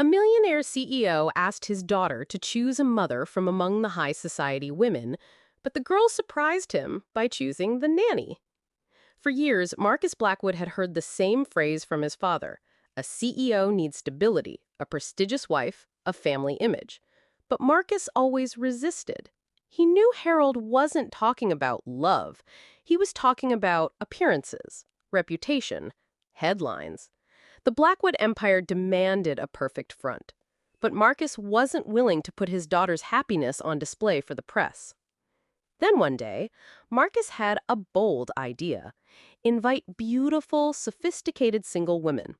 A millionaire CEO asked his daughter to choose a mother from among the high society women, but the girl surprised him by choosing the nanny. For years, Marcus Blackwood had heard the same phrase from his father: a CEO needs stability, a prestigious wife, a family image. But Marcus always resisted. He knew Harold wasn't talking about love. He was talking about appearances, reputation, headlines. The Blackwood Empire demanded a perfect front. But Marcus wasn't willing to put his daughter's happiness on display for the press. Then one day, Marcus had a bold idea: invite beautiful, sophisticated single women.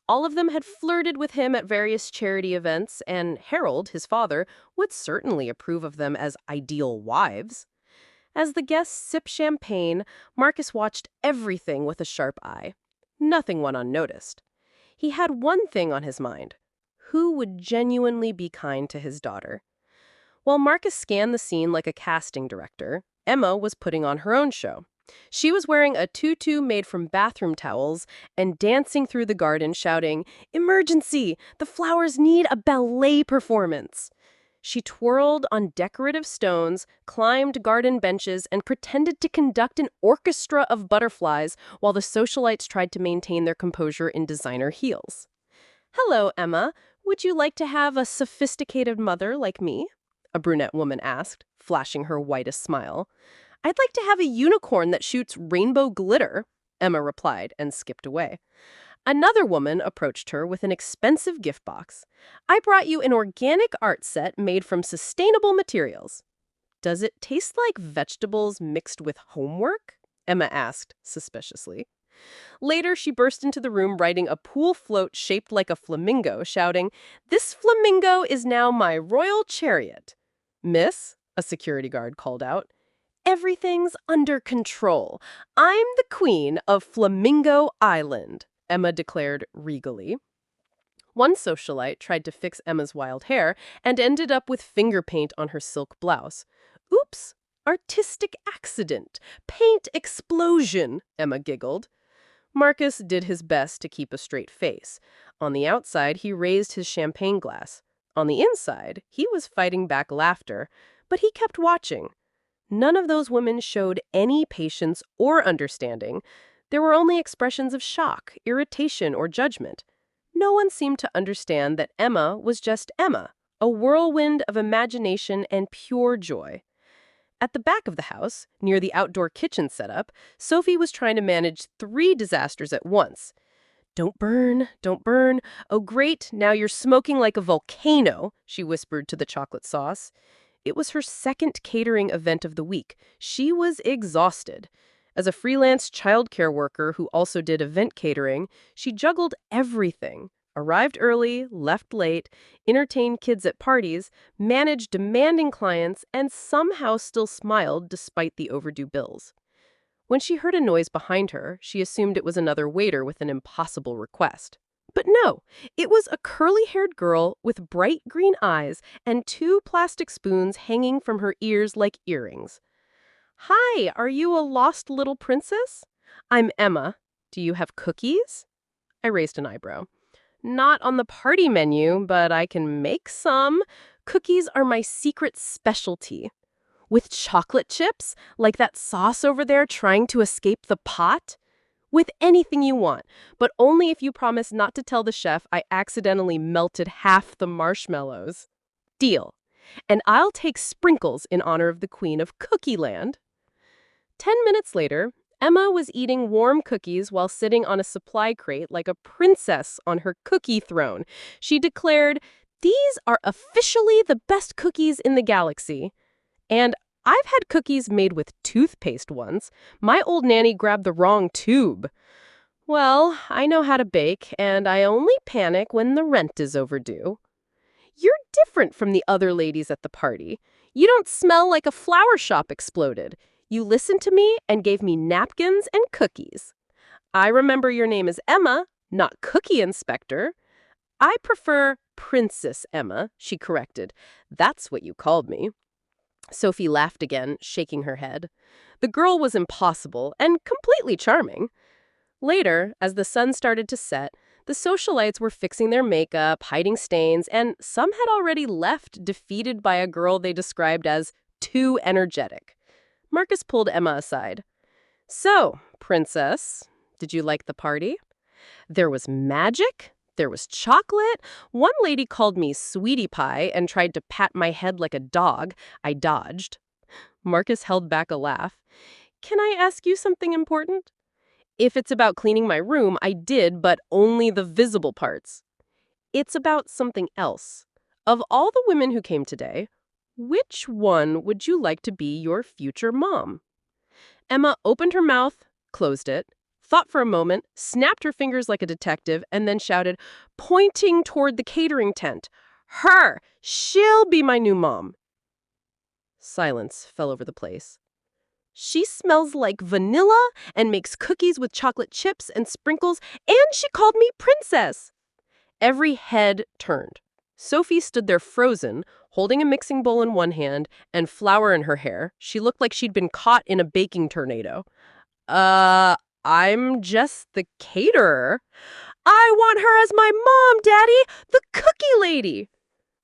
All of them had flirted with him at various charity events, and Harold, his father, would certainly approve of them as ideal wives. As the guests sipped champagne, Marcus watched everything with a sharp eye. Nothing went unnoticed. He had one thing on his mind: who would genuinely be kind to his daughter? While Marcus scanned the scene like a casting director, Emma was putting on her own show. She was wearing a tutu made from bathroom towels and dancing through the garden shouting, "Emergency! The flowers need a ballet performance!" She twirled on decorative stones, climbed garden benches, and pretended to conduct an orchestra of butterflies while the socialites tried to maintain their composure in designer heels. "Hello, Emma. Would you like to have a sophisticated mother like me?" a brunette woman asked, flashing her whitest smile. "I'd like to have a unicorn that shoots rainbow glitter," Emma replied and skipped away. Another woman approached her with an expensive gift box. "I brought you an organic art set made from sustainable materials." "Does it taste like vegetables mixed with homework?" Emma asked suspiciously. Later, she burst into the room riding a pool float shaped like a flamingo, shouting, "This flamingo is now my royal chariot." "Miss," a security guard called out, "everything's under control. I'm the queen of Flamingo Island," Emma declared regally. One socialite tried to fix Emma's wild hair and ended up with finger paint on her silk blouse. "Oops, artistic accident, paint explosion," Emma giggled. Marcus did his best to keep a straight face. On the outside, he raised his champagne glass. On the inside, he was fighting back laughter, but he kept watching. None of those women showed any patience or understanding. There were only expressions of shock, irritation, or judgment. No one seemed to understand that Emma was just Emma, a whirlwind of imagination and pure joy. At the back of the house, near the outdoor kitchen setup, Sophie was trying to manage 3 disasters at once. "Don't burn, don't burn. Oh, great, now you're smoking like a volcano," she whispered to the chocolate sauce. It was her second catering event of the week. She was exhausted. As a freelance childcare worker who also did event catering, she juggled everything: arrived early, left late, entertained kids at parties, managed demanding clients, and somehow still smiled despite the overdue bills. When she heard a noise behind her, she assumed it was another waiter with an impossible request. But no, it was a curly-haired girl with bright green eyes and 2 plastic spoons hanging from her ears like earrings. "Hi, are you a lost little princess? I'm Emma. Do you have cookies?" I raised an eyebrow. "Not on the party menu, but I can make some. Cookies are my secret specialty." "With chocolate chips? Like that sauce over there trying to escape the pot?" "With anything you want, but only if you promise not to tell the chef I accidentally melted half the marshmallows." "Deal. And I'll take sprinkles in honor of the Queen of Cookie Land." 10 minutes later, Emma was eating warm cookies while sitting on a supply crate like a princess on her cookie throne. She declared, "These are officially the best cookies in the galaxy." And I've had cookies made with toothpaste once. My old nanny grabbed the wrong tube. "Well, I know how to bake, and I only panic when the rent is overdue." "You're different from the other ladies at the party. You don't smell like a flower shop exploded. You listened to me and gave me napkins and cookies." "I remember your name is Emma, not Cookie Inspector." "I prefer Princess Emma," she corrected. "That's what you called me." Sophie laughed again, shaking her head. The girl was impossible and completely charming. Later, as the sun started to set, The socialites were fixing their makeup, hiding stains, and some had already left defeated by a girl they described as too energetic. Marcus pulled Emma aside. "So, princess, did you like the party? There was magic. There was chocolate. One lady called me sweetie pie and tried to pat my head like a dog. I dodged." Marcus held back a laugh. "Can I ask you something important?" "If it's about cleaning my room, I did, but only the visible parts." "It's about something else. Of all the women who came today, which one would you like to be your future mom?" Emma opened her mouth, closed it, thought for a moment, snapped her fingers like a detective, and then shouted, pointing toward the catering tent, "Her! She'll be my new mom." Silence fell over the place. "She smells like vanilla and makes cookies with chocolate chips and sprinkles, and she called me princess." Every head turned. Sophie stood there frozen, holding a mixing bowl in one hand and flour in her hair. She looked like she'd been caught in a baking tornado. I'm just the caterer." "I want her as my mom, Daddy! The cookie lady!"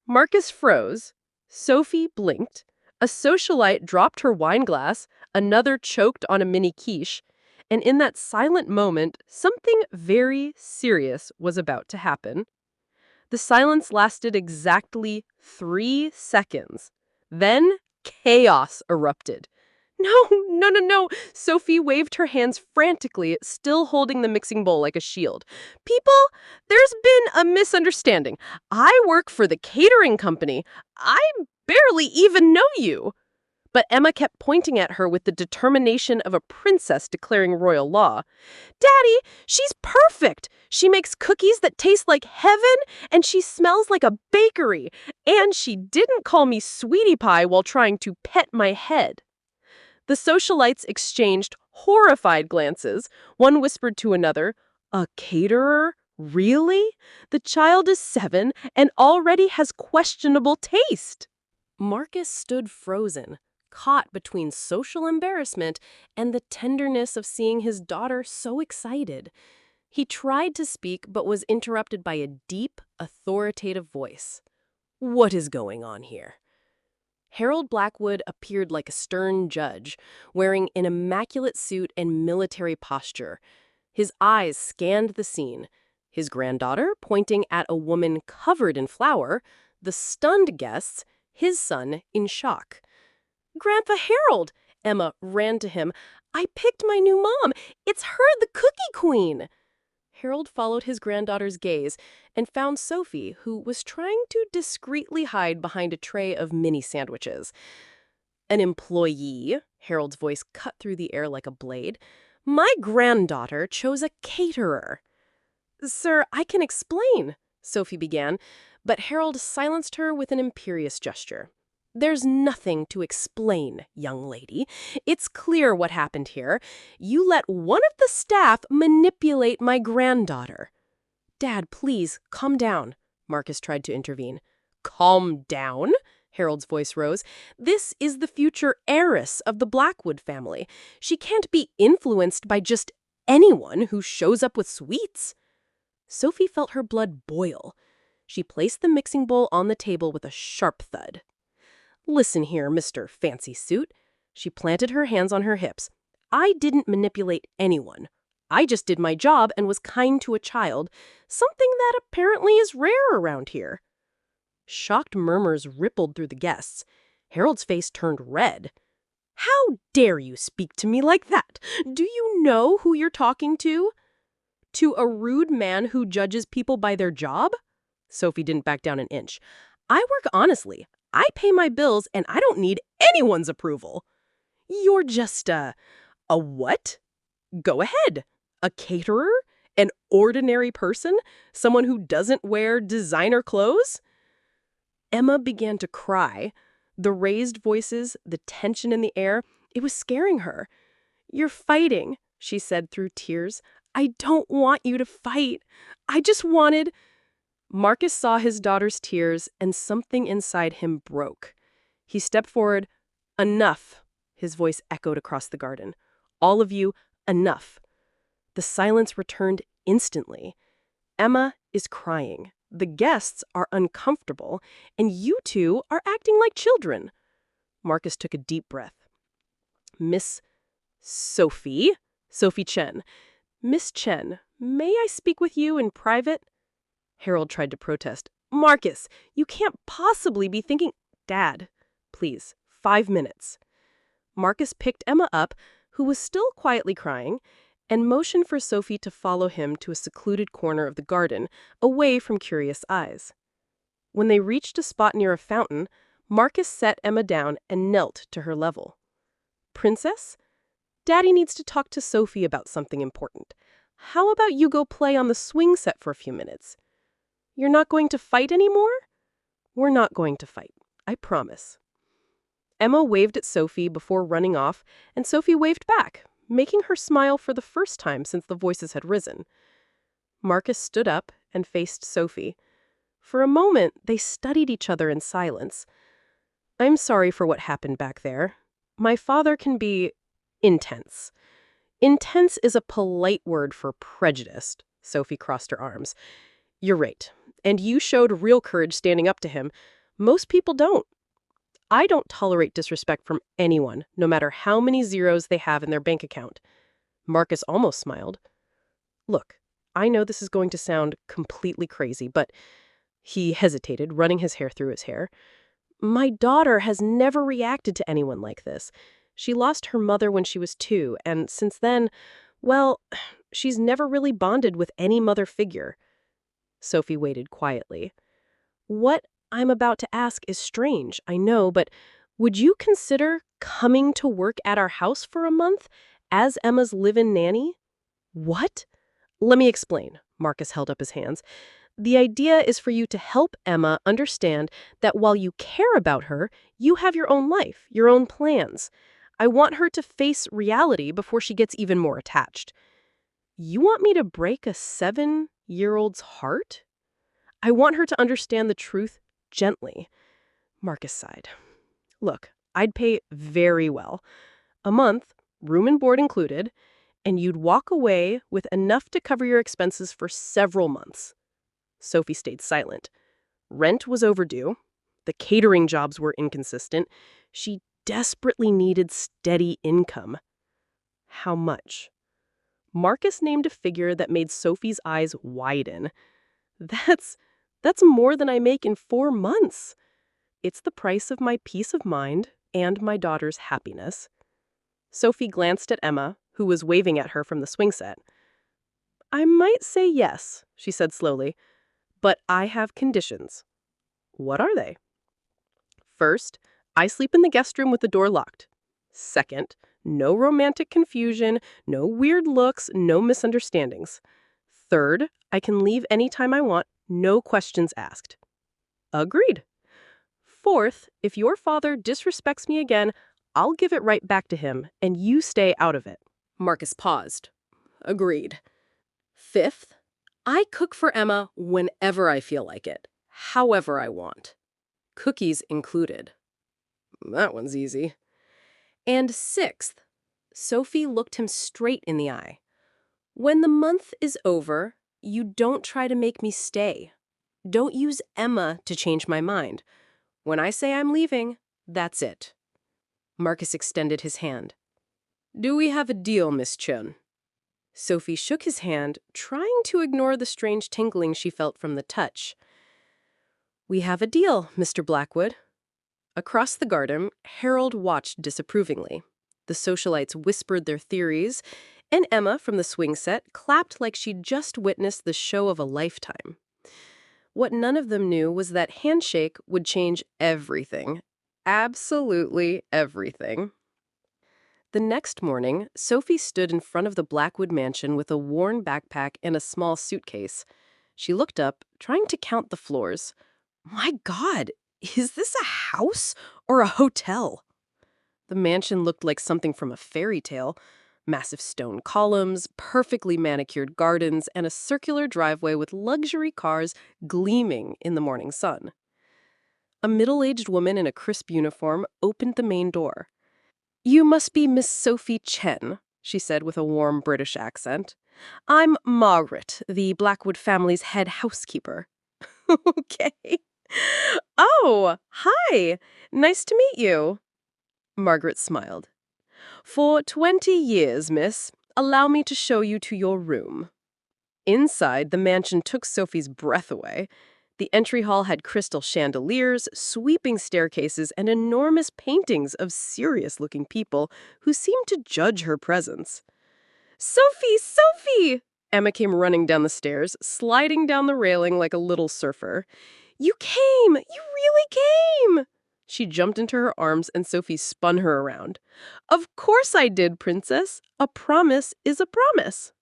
Marcus froze. Sophie blinked. A socialite dropped her wine glass. Another choked on a mini quiche. And in that silent moment, something very serious was about to happen. The silence lasted exactly 3 seconds. Then chaos erupted. "No, no, no, no." Sophie waved her hands frantically, still holding the mixing bowl like a shield. "People, there's been a misunderstanding. I work for the catering company. I barely even know you." But Emma kept pointing at her with the determination of a princess declaring royal law. "Daddy, she's perfect. She makes cookies that taste like heaven, and she smells like a bakery. And she didn't call me sweetie pie while trying to pet my head." The socialites exchanged horrified glances. One whispered to another, "A caterer? Really? The child is 7 and already has questionable taste." Marcus stood frozen, caught between social embarrassment and the tenderness of seeing his daughter so excited. He tried to speak but was interrupted by a deep, authoritative voice. "What is going on here?" Harold Blackwood appeared like a stern judge, wearing an immaculate suit and military posture. His eyes scanned the scene, his granddaughter pointing at a woman covered in flour, the stunned guests, his son in shock. "Grandpa Harold!" Emma ran to him. "I picked my new mom. It's her, the Cookie Queen." Harold followed his granddaughter's gaze and found Sophie, who was trying to discreetly hide behind a tray of mini sandwiches. "An employee?" Harold's voice cut through the air like a blade. "My granddaughter chose a caterer." "Sir, I can explain," Sophie began, but Harold silenced her with an imperious gesture. "There's nothing to explain, young lady. It's clear what happened here. You let one of the staff manipulate my granddaughter." "Dad, please, calm down," Marcus tried to intervene. "Calm down?" Harold's voice rose. "This is the future heiress of the Blackwood family. She can't be influenced by just anyone who shows up with sweets." Sophie felt her blood boil. She placed the mixing bowl on the table with a sharp thud. "Listen here, Mr. Fancy Suit." She planted her hands on her hips. "I didn't manipulate anyone. I just did my job and was kind to a child, something that apparently is rare around here." Shocked murmurs rippled through the guests. Harold's face turned red. "How dare you speak to me like that? Do you know who you're talking to?" "To a rude man who judges people by their job?" Sophie didn't back down an inch. "I work honestly. I pay my bills, and I don't need anyone's approval." "You're just a what?" "Go ahead. A caterer? An ordinary person? Someone who doesn't wear designer clothes?" Emma began to cry. The raised voices, the tension in the air, it was scaring her. "You're fighting," she said through tears. "I don't want you to fight. I just wanted—" Marcus saw his daughter's tears, and something inside him broke. He stepped forward. "Enough," his voice echoed across the garden. "All of you, enough." The silence returned instantly. Emma is crying. The guests are uncomfortable, and you two are acting like children. Marcus took a deep breath. Miss Sophie Chen. Miss Chen, may I speak with you in private? Harold tried to protest. Marcus, you can't possibly be thinking. Dad, please, 5 minutes. Marcus picked Emma up, who was still quietly crying, and motioned for Sophie to follow him to a secluded corner of the garden, away from curious eyes. When they reached a spot near a fountain, Marcus set Emma down and knelt to her level. Princess, Daddy needs to talk to Sophie about something important. How about you go play on the swing set for a few minutes? You're not going to fight anymore? We're not going to fight, I promise. Emma waved at Sophie before running off, and Sophie waved back, making her smile for the first time since the voices had risen. Marcus stood up and faced Sophie. For a moment, they studied each other in silence. I'm sorry for what happened back there. My father can be intense. Intense is a polite word for prejudiced. Sophie crossed her arms. You're right. And you showed real courage standing up to him. Most people don't. I don't tolerate disrespect from anyone, no matter how many zeros they have in their bank account. Marcus almost smiled. Look, I know this is going to sound completely crazy, but he hesitated, running his hair through his hair. My daughter has never reacted to anyone like this. She lost her mother when she was 2, and since then, well, she's never really bonded with any mother figure. Sophie waited quietly. What I'm about to ask is strange, I know, but would you consider coming to work at our house for a month as Emma's live-in nanny? What? Let me explain. Marcus held up his hands. The idea is for you to help Emma understand that while you care about her, you have your own life, your own plans. I want her to face reality before she gets even more attached. You want me to break a 7-year-old's heart? I want her to understand the truth gently. Marcus sighed. Look, I'd pay very well. A month, room and board included, and you'd walk away with enough to cover your expenses for several months. Sophie stayed silent. Rent was overdue. The catering jobs were inconsistent. She desperately needed steady income. How much? Marcus named a figure that made Sophie's eyes widen. That's more than I make in 4 months. It's the price of my peace of mind and my daughter's happiness. Sophie glanced at Emma, who was waving at her from the swing set. I might say yes, she said slowly, but I have conditions. What are they? First, I sleep in the guest room with the door locked. Second, no romantic confusion, no weird looks, no misunderstandings. Third, I can leave anytime I want, no questions asked. Agreed. Fourth, if your father disrespects me again, I'll give it right back to him, and you stay out of it. Marcus paused. Agreed. Fifth, I cook for Emma whenever I feel like it, however I want. Cookies included. That one's easy. And sixth, Sophie looked him straight in the eye. When the month is over, you don't try to make me stay. Don't use Emma to change my mind. When I say I'm leaving, that's it. Marcus extended his hand. Do we have a deal, Miss Chen? Sophie shook his hand, trying to ignore the strange tingling she felt from the touch. We have a deal, Mr. Blackwood. Across the garden, Harold watched disapprovingly. The socialites whispered their theories, and Emma from the swing set clapped like she'd just witnessed the show of a lifetime. What none of them knew was that handshake would change everything. Absolutely everything. The next morning, Sophie stood in front of the Blackwood mansion with a worn backpack and a small suitcase. She looked up, trying to count the floors. My God, is this a house or a hotel? The mansion looked like something from a fairy tale. Massive stone columns, perfectly manicured gardens, and a circular driveway with luxury cars gleaming in the morning sun. A middle-aged woman in a crisp uniform opened the main door. You must be Miss Sophie Chen, she said with a warm British accent. "I'm Margaret, the Blackwood family's head housekeeper." Okay. Oh, hi. Nice to meet you. Margaret smiled. "For 20 years, miss. Allow me to show you to your room." Inside, the mansion took Sophie's breath away. The entry hall had crystal chandeliers, sweeping staircases, and enormous paintings of serious-looking people who seemed to judge her presence. "Sophie! Sophie!" Emma came running down the stairs, sliding down the railing like a little surfer. "You came! You really came!" She jumped into her arms and Sophie spun her around. "Of course I did, princess. A promise is a promise."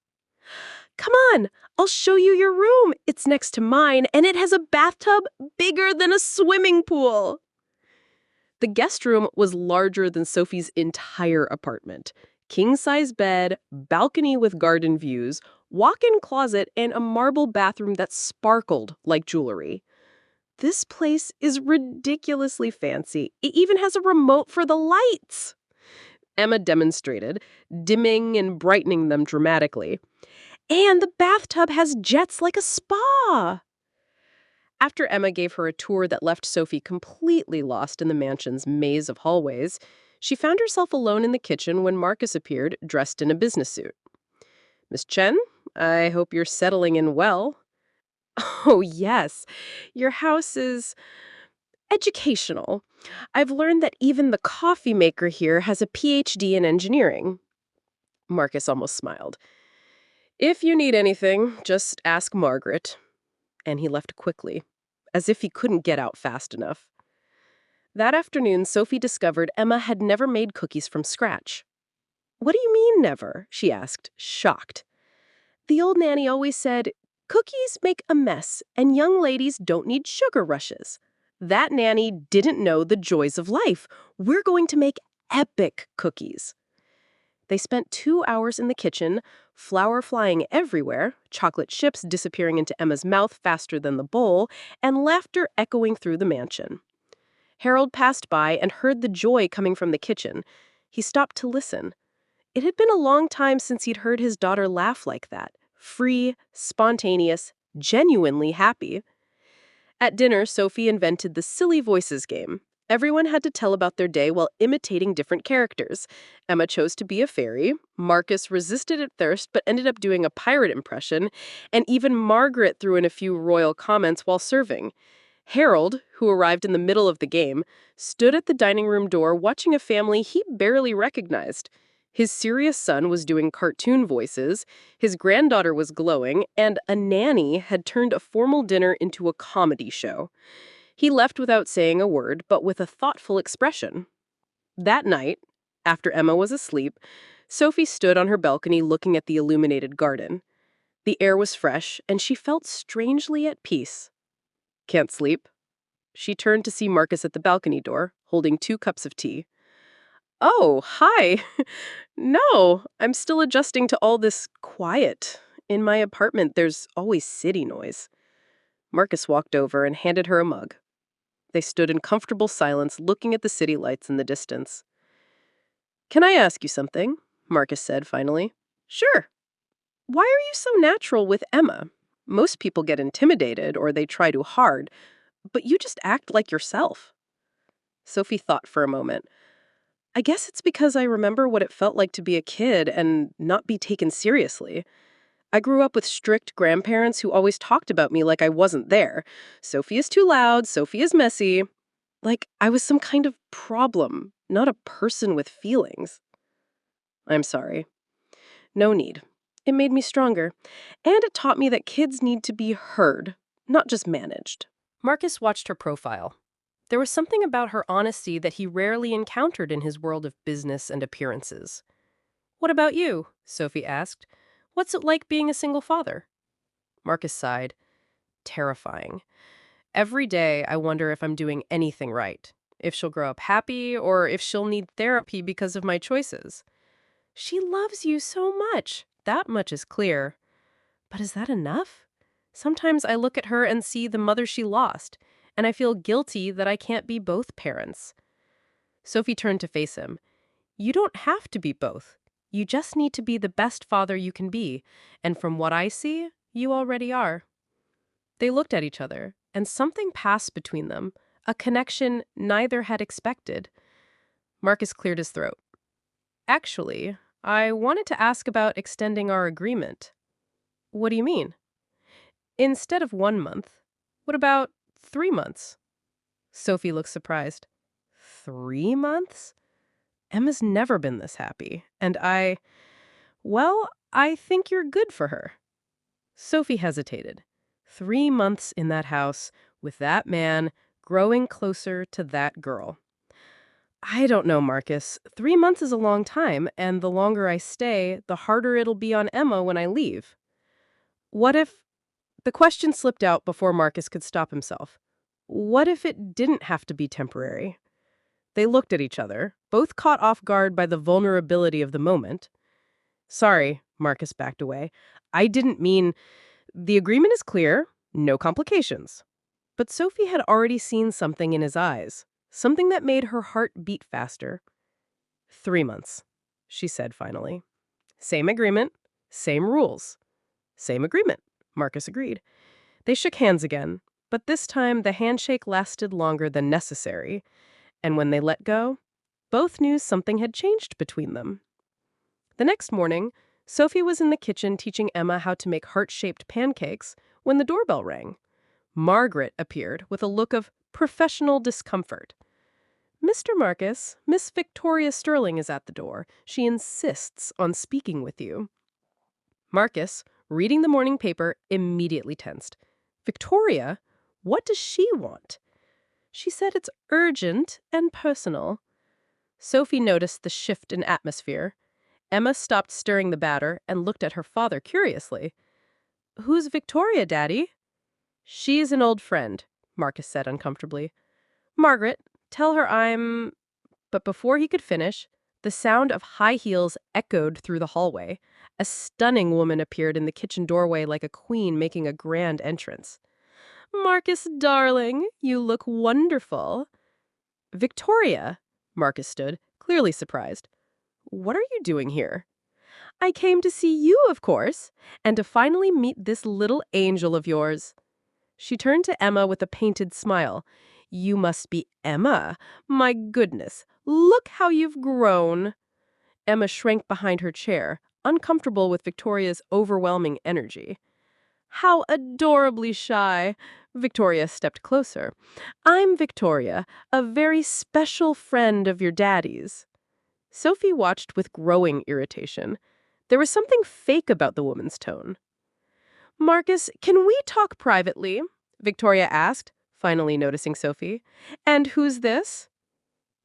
"Come on, I'll show you your room. It's next to mine, and it has a bathtub bigger than a swimming pool." The guest room was larger than Sophie's entire apartment. King-size bed, balcony with garden views, walk-in closet, and a marble bathroom that sparkled like jewelry. "This place is ridiculously fancy. It even has a remote for the lights." Emma demonstrated, dimming and brightening them dramatically. "And the bathtub has jets like a spa." After Emma gave her a tour that left Sophie completely lost in the mansion's maze of hallways, she found herself alone in the kitchen when Marcus appeared, dressed in a business suit. "Miss Chen, I hope you're settling in well." "Oh, yes. Your house is educational. I've learned that even the coffee maker here has a PhD in engineering." Marcus almost smiled. "If you need anything, just ask Margaret." And he left quickly, as if he couldn't get out fast enough. That afternoon, Sophie discovered Emma had never made cookies from scratch. "What do you mean, never?" she asked, shocked. "The old nanny always said, 'Cookies make a mess, and young ladies don't need sugar rushes.' That nanny didn't know the joys of life. We're going to make epic cookies." They spent 2 hours in the kitchen, flour flying everywhere, chocolate chips disappearing into Emma's mouth faster than the bowl, and laughter echoing through the mansion. Harold passed by and heard the joy coming from the kitchen. He stopped to listen. It had been a long time since he'd heard his daughter laugh like that. Free, spontaneous, genuinely happy. At dinner, Sophie invented the Silly Voices game. Everyone had to tell about their day while imitating different characters. Emma chose to be a fairy, Marcus resisted at first but ended up doing a pirate impression, and even Margaret threw in a few royal comments while serving. Harold, who arrived in the middle of the game, stood at the dining room door watching a family he barely recognized. His serious son was doing cartoon voices, his granddaughter was glowing, and a nanny had turned a formal dinner into a comedy show. He left without saying a word, but with a thoughtful expression. That night, after Emma was asleep, Sophie stood on her balcony looking at the illuminated garden. The air was fresh, and she felt strangely at peace. "Can't sleep?" She turned to see Marcus at the balcony door, holding 2 cups of tea. "Oh, hi." "No, I'm still adjusting to all this quiet. In my apartment, there's always city noise." Marcus walked over and handed her a mug. They stood in comfortable silence, looking at the city lights in the distance. "Can I ask you something?" Marcus said finally. "Sure." "Why are you so natural with Emma? Most people get intimidated or they try too hard, but you just act like yourself." Sophie thought for a moment. "I guess it's because I remember what it felt like to be a kid and not be taken seriously. I grew up with strict grandparents who always talked about me like I wasn't there. Sophie is too loud, Sophie is messy. Like I was some kind of problem, not a person with feelings." "I'm sorry." "No need. It made me stronger. And it taught me that kids need to be heard, not just managed." Marcus watched her profile. There was something about her honesty that he rarely encountered in his world of business and appearances. "What about you?" Sophie asked. "What's it like being a single father?" Marcus sighed. "Terrifying. Every day I wonder if I'm doing anything right, if she'll grow up happy, or if she'll need therapy because of my choices. She loves you so much. That much is clear. But is that enough? Sometimes I look at her and see the mother she lost, and I feel guilty that I can't be both parents." Sophie turned to face him. "You don't have to be both. You just need to be the best father you can be, and from what I see, you already are." They looked at each other, and something passed between them, a connection neither had expected. Marcus cleared his throat. "Actually, I wanted to ask about extending our agreement." "What do you mean?" "Instead of 1 month, what about 3 months?" Sophie looked surprised. 3 months? Emma's never been this happy, and well, I think you're good for her. Sophie hesitated. 3 months in that house, with that man, growing closer to that girl. "I don't know, Marcus. 3 months is a long time, and the longer I stay, the harder it'll be on Emma when I leave." What if... The question slipped out before Marcus could stop himself. What if it didn't have to be temporary? They looked at each other, both caught off guard by the vulnerability of the moment. "Sorry," Marcus backed away. "I didn't mean... The agreement is clear, no complications." But Sophie had already seen something in his eyes, something that made her heart beat faster. 3 months, she said finally. "Same agreement, same rules." "Same agreement," Marcus agreed. They shook hands again, but this time the handshake lasted longer than necessary, and when they let go, both knew something had changed between them. The next morning, Sophie was in the kitchen teaching Emma how to make heart-shaped pancakes when the doorbell rang. Margaret appeared with a look of professional discomfort. "Mr. Marcus, Miss Victoria Sterling is at the door. She insists on speaking with you." Marcus, reading the morning paper, immediately tensed. "Victoria? What does she want?" "She said it's urgent and personal." Sophie noticed the shift in atmosphere. Emma stopped stirring the batter and looked at her father curiously. "Who's Victoria, Daddy?" "She's an old friend," Marcus said uncomfortably. "Margaret, tell her I'm..." But before he could finish, the sound of high heels echoed through the hallway. A stunning woman appeared in the kitchen doorway like a queen making a grand entrance. "Marcus, darling, you look wonderful." "Victoria," Marcus stood, clearly surprised. "What are you doing here?" "I came to see you, of course, and to finally meet this little angel of yours." She turned to Emma with a painted smile. "You must be Emma. My goodness, look how you've grown." Emma shrank behind her chair, uncomfortable with Victoria's overwhelming energy. "How adorably shy." Victoria stepped closer. "I'm Victoria, a very special friend of your daddy's." Sophie watched with growing irritation. There was something fake about the woman's tone. "Marcus, can we talk privately?" Victoria asked, finally noticing Sophie. "And who's this?"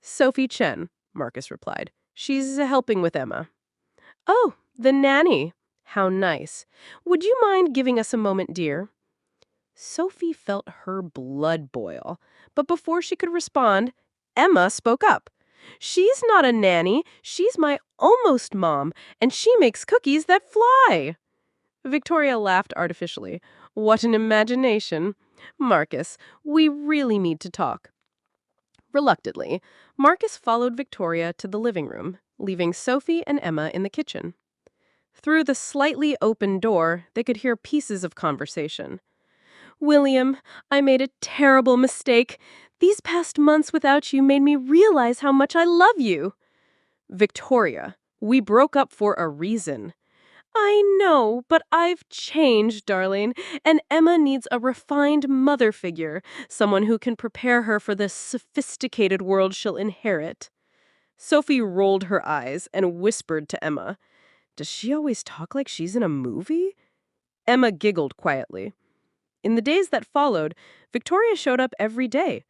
"Sophie Chen," Marcus replied. "She's helping with Emma." "Oh, the nanny. How nice. Would you mind giving us a moment, dear?" Sophie felt her blood boil, but before she could respond, Emma spoke up. "She's not a nanny. She's my almost mom, and she makes cookies that fly." Victoria laughed artificially. "What an imagination. Marcus, we really need to talk." Reluctantly, Marcus followed Victoria to the living room, leaving Sophie and Emma in the kitchen. Through the slightly open door, they could hear pieces of conversation. "William, I made a terrible mistake. These past months without you made me realize how much I love you." "Victoria, we broke up for a reason." "I know, but I've changed, darling, and Emma needs a refined mother figure, someone who can prepare her for the sophisticated world she'll inherit." Sophie rolled her eyes and whispered to Emma, "Does she always talk like she's in a movie?" Emma giggled quietly. In the days that followed, Victoria showed up every day,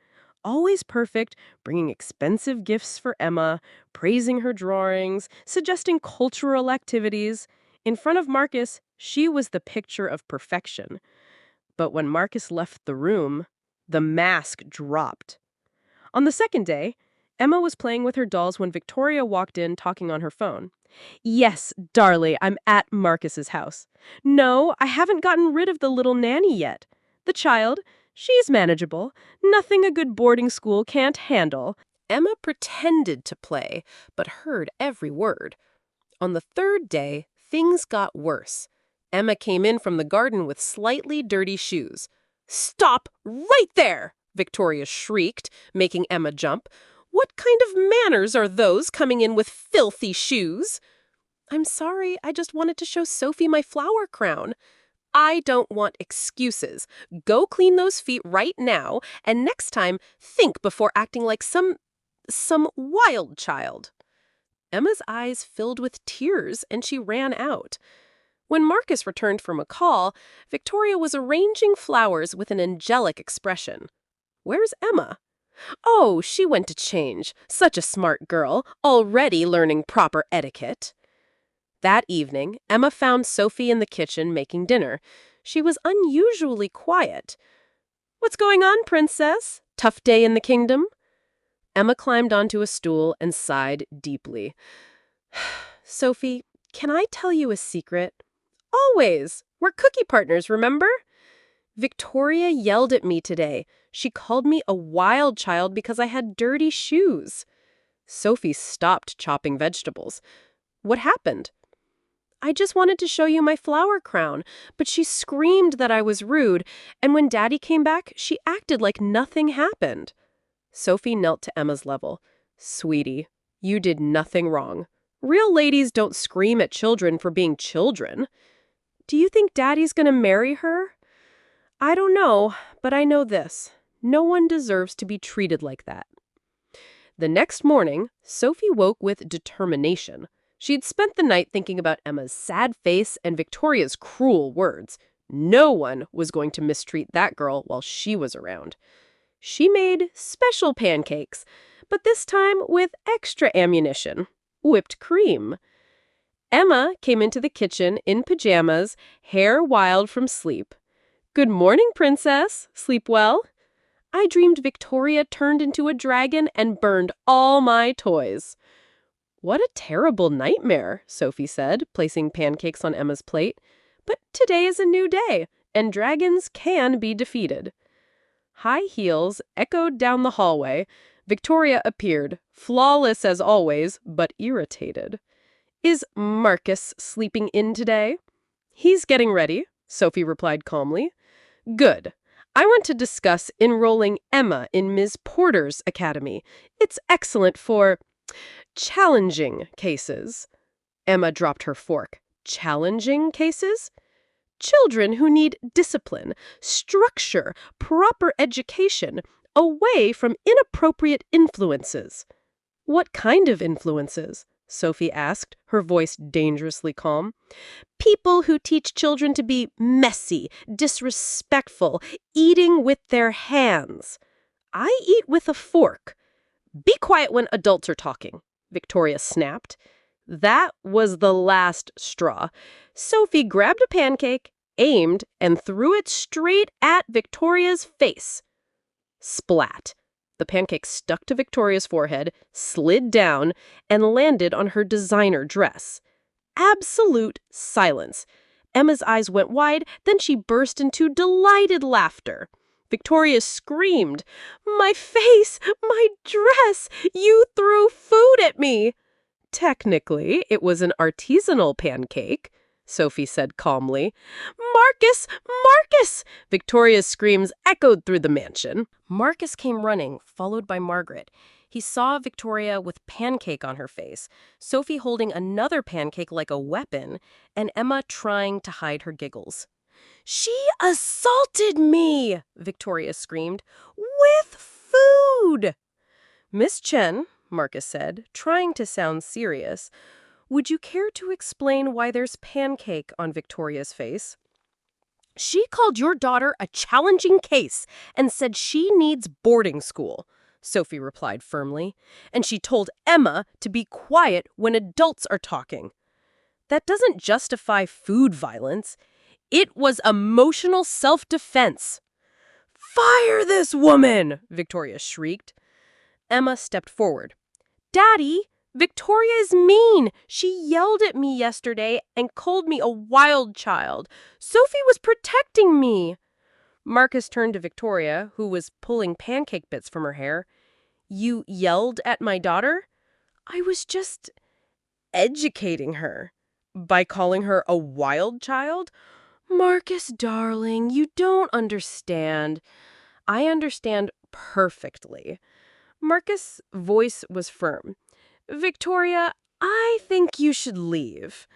always perfect, bringing expensive gifts for Emma, praising her drawings, suggesting cultural activities. In front of Marcus, she was the picture of perfection. But when Marcus left the room, the mask dropped. On the second day, Emma was playing with her dolls when Victoria walked in talking on her phone. "Yes, darling, I'm at Marcus's house. No, I haven't gotten rid of the little nanny yet. The child, she's manageable. Nothing a good boarding school can't handle." Emma pretended to play, but heard every word. On the third day, things got worse. Emma came in from the garden with slightly dirty shoes. "Stop right there!" Victoria shrieked, making Emma jump. "What kind of manners are those, coming in with filthy shoes?" "I'm sorry, I just wanted to show Sophie my flower crown." "I don't want excuses. Go clean those feet right now, and next time, think before acting like some wild child." Emma's eyes filled with tears, and she ran out. When Marcus returned from a call, Victoria was arranging flowers with an angelic expression. "Where's Emma?" "Oh, she went to change. Such a smart girl, already learning proper etiquette." That evening, Emma found Sophie in the kitchen making dinner. She was unusually quiet. "What's going on, princess? Tough day in the kingdom?" Emma climbed onto a stool and sighed deeply. "Sophie, can I tell you a secret?" "Always. We're cookie partners, remember?" "Victoria yelled at me today. She called me a wild child because I had dirty shoes." Sophie stopped chopping vegetables. "What happened?" "I just wanted to show you my flower crown, but she screamed that I was rude, and when Daddy came back, she acted like nothing happened." Sophie knelt to Emma's level. "Sweetie, you did nothing wrong. Real ladies don't scream at children for being children." "Do you think Daddy's gonna marry her?" "I don't know, but I know this. No one deserves to be treated like that." The next morning, Sophie woke with determination. She'd spent the night thinking about Emma's sad face and Victoria's cruel words. No one was going to mistreat that girl while she was around. She made special pancakes, but this time with extra ammunition: whipped cream. Emma came into the kitchen in pajamas, hair wild from sleep. "Good morning, princess. Sleep well?" "I dreamed Victoria turned into a dragon and burned all my toys." "What a terrible nightmare," Sophie said, placing pancakes on Emma's plate. "But today is a new day, and dragons can be defeated." High heels echoed down the hallway. Victoria appeared, flawless as always, but irritated. "Is Marcus sleeping in today?" "He's getting ready," Sophie replied calmly. "Good. I want to discuss enrolling Emma in Ms. Porter's academy. It's excellent for challenging cases." Emma dropped her fork. "Challenging cases?" "Children who need discipline, structure, proper education, away from inappropriate influences." "What kind of influences?" Sophie asked, her voice dangerously calm. "People who teach children to be messy, disrespectful, eating with their hands." "I eat with a fork." "Be quiet when adults are talking," Victoria snapped. That was the last straw. Sophie grabbed a pancake, aimed, and threw it straight at Victoria's face. Splat. The pancake stuck to Victoria's forehead, slid down, and landed on her designer dress. Absolute silence. Emma's eyes went wide, then she burst into delighted laughter. Victoria screamed, "My face! My dress! You threw food at me!" "Technically, it was an artisanal pancake," Sophie said calmly. "Marcus! Marcus!" Victoria's screams echoed through the mansion. Marcus came running, followed by Margaret. He saw Victoria with pancake on her face, Sophie holding another pancake like a weapon, and Emma trying to hide her giggles. "She assaulted me!" Victoria screamed. "With food!" "Miss Chen," Marcus said, trying to sound serious, "would you care to explain why there's pancake on Victoria's face?" "She called your daughter a challenging case and said she needs boarding school," Sophie replied firmly. "And she told Emma to be quiet when adults are talking." "That doesn't justify food violence. It was emotional self-defense." "Fire this woman!" Victoria shrieked. Emma stepped forward. "Daddy, Victoria is mean. She yelled at me yesterday and called me a wild child. Sophie was protecting me." Marcus turned to Victoria, who was pulling pancake bits from her hair. "You yelled at my daughter?" "I was just..." educating her by calling her a wild child? Marcus, darling, you don't understand. I understand perfectly. Marcus' voice was firm. Victoria, I think you should leave.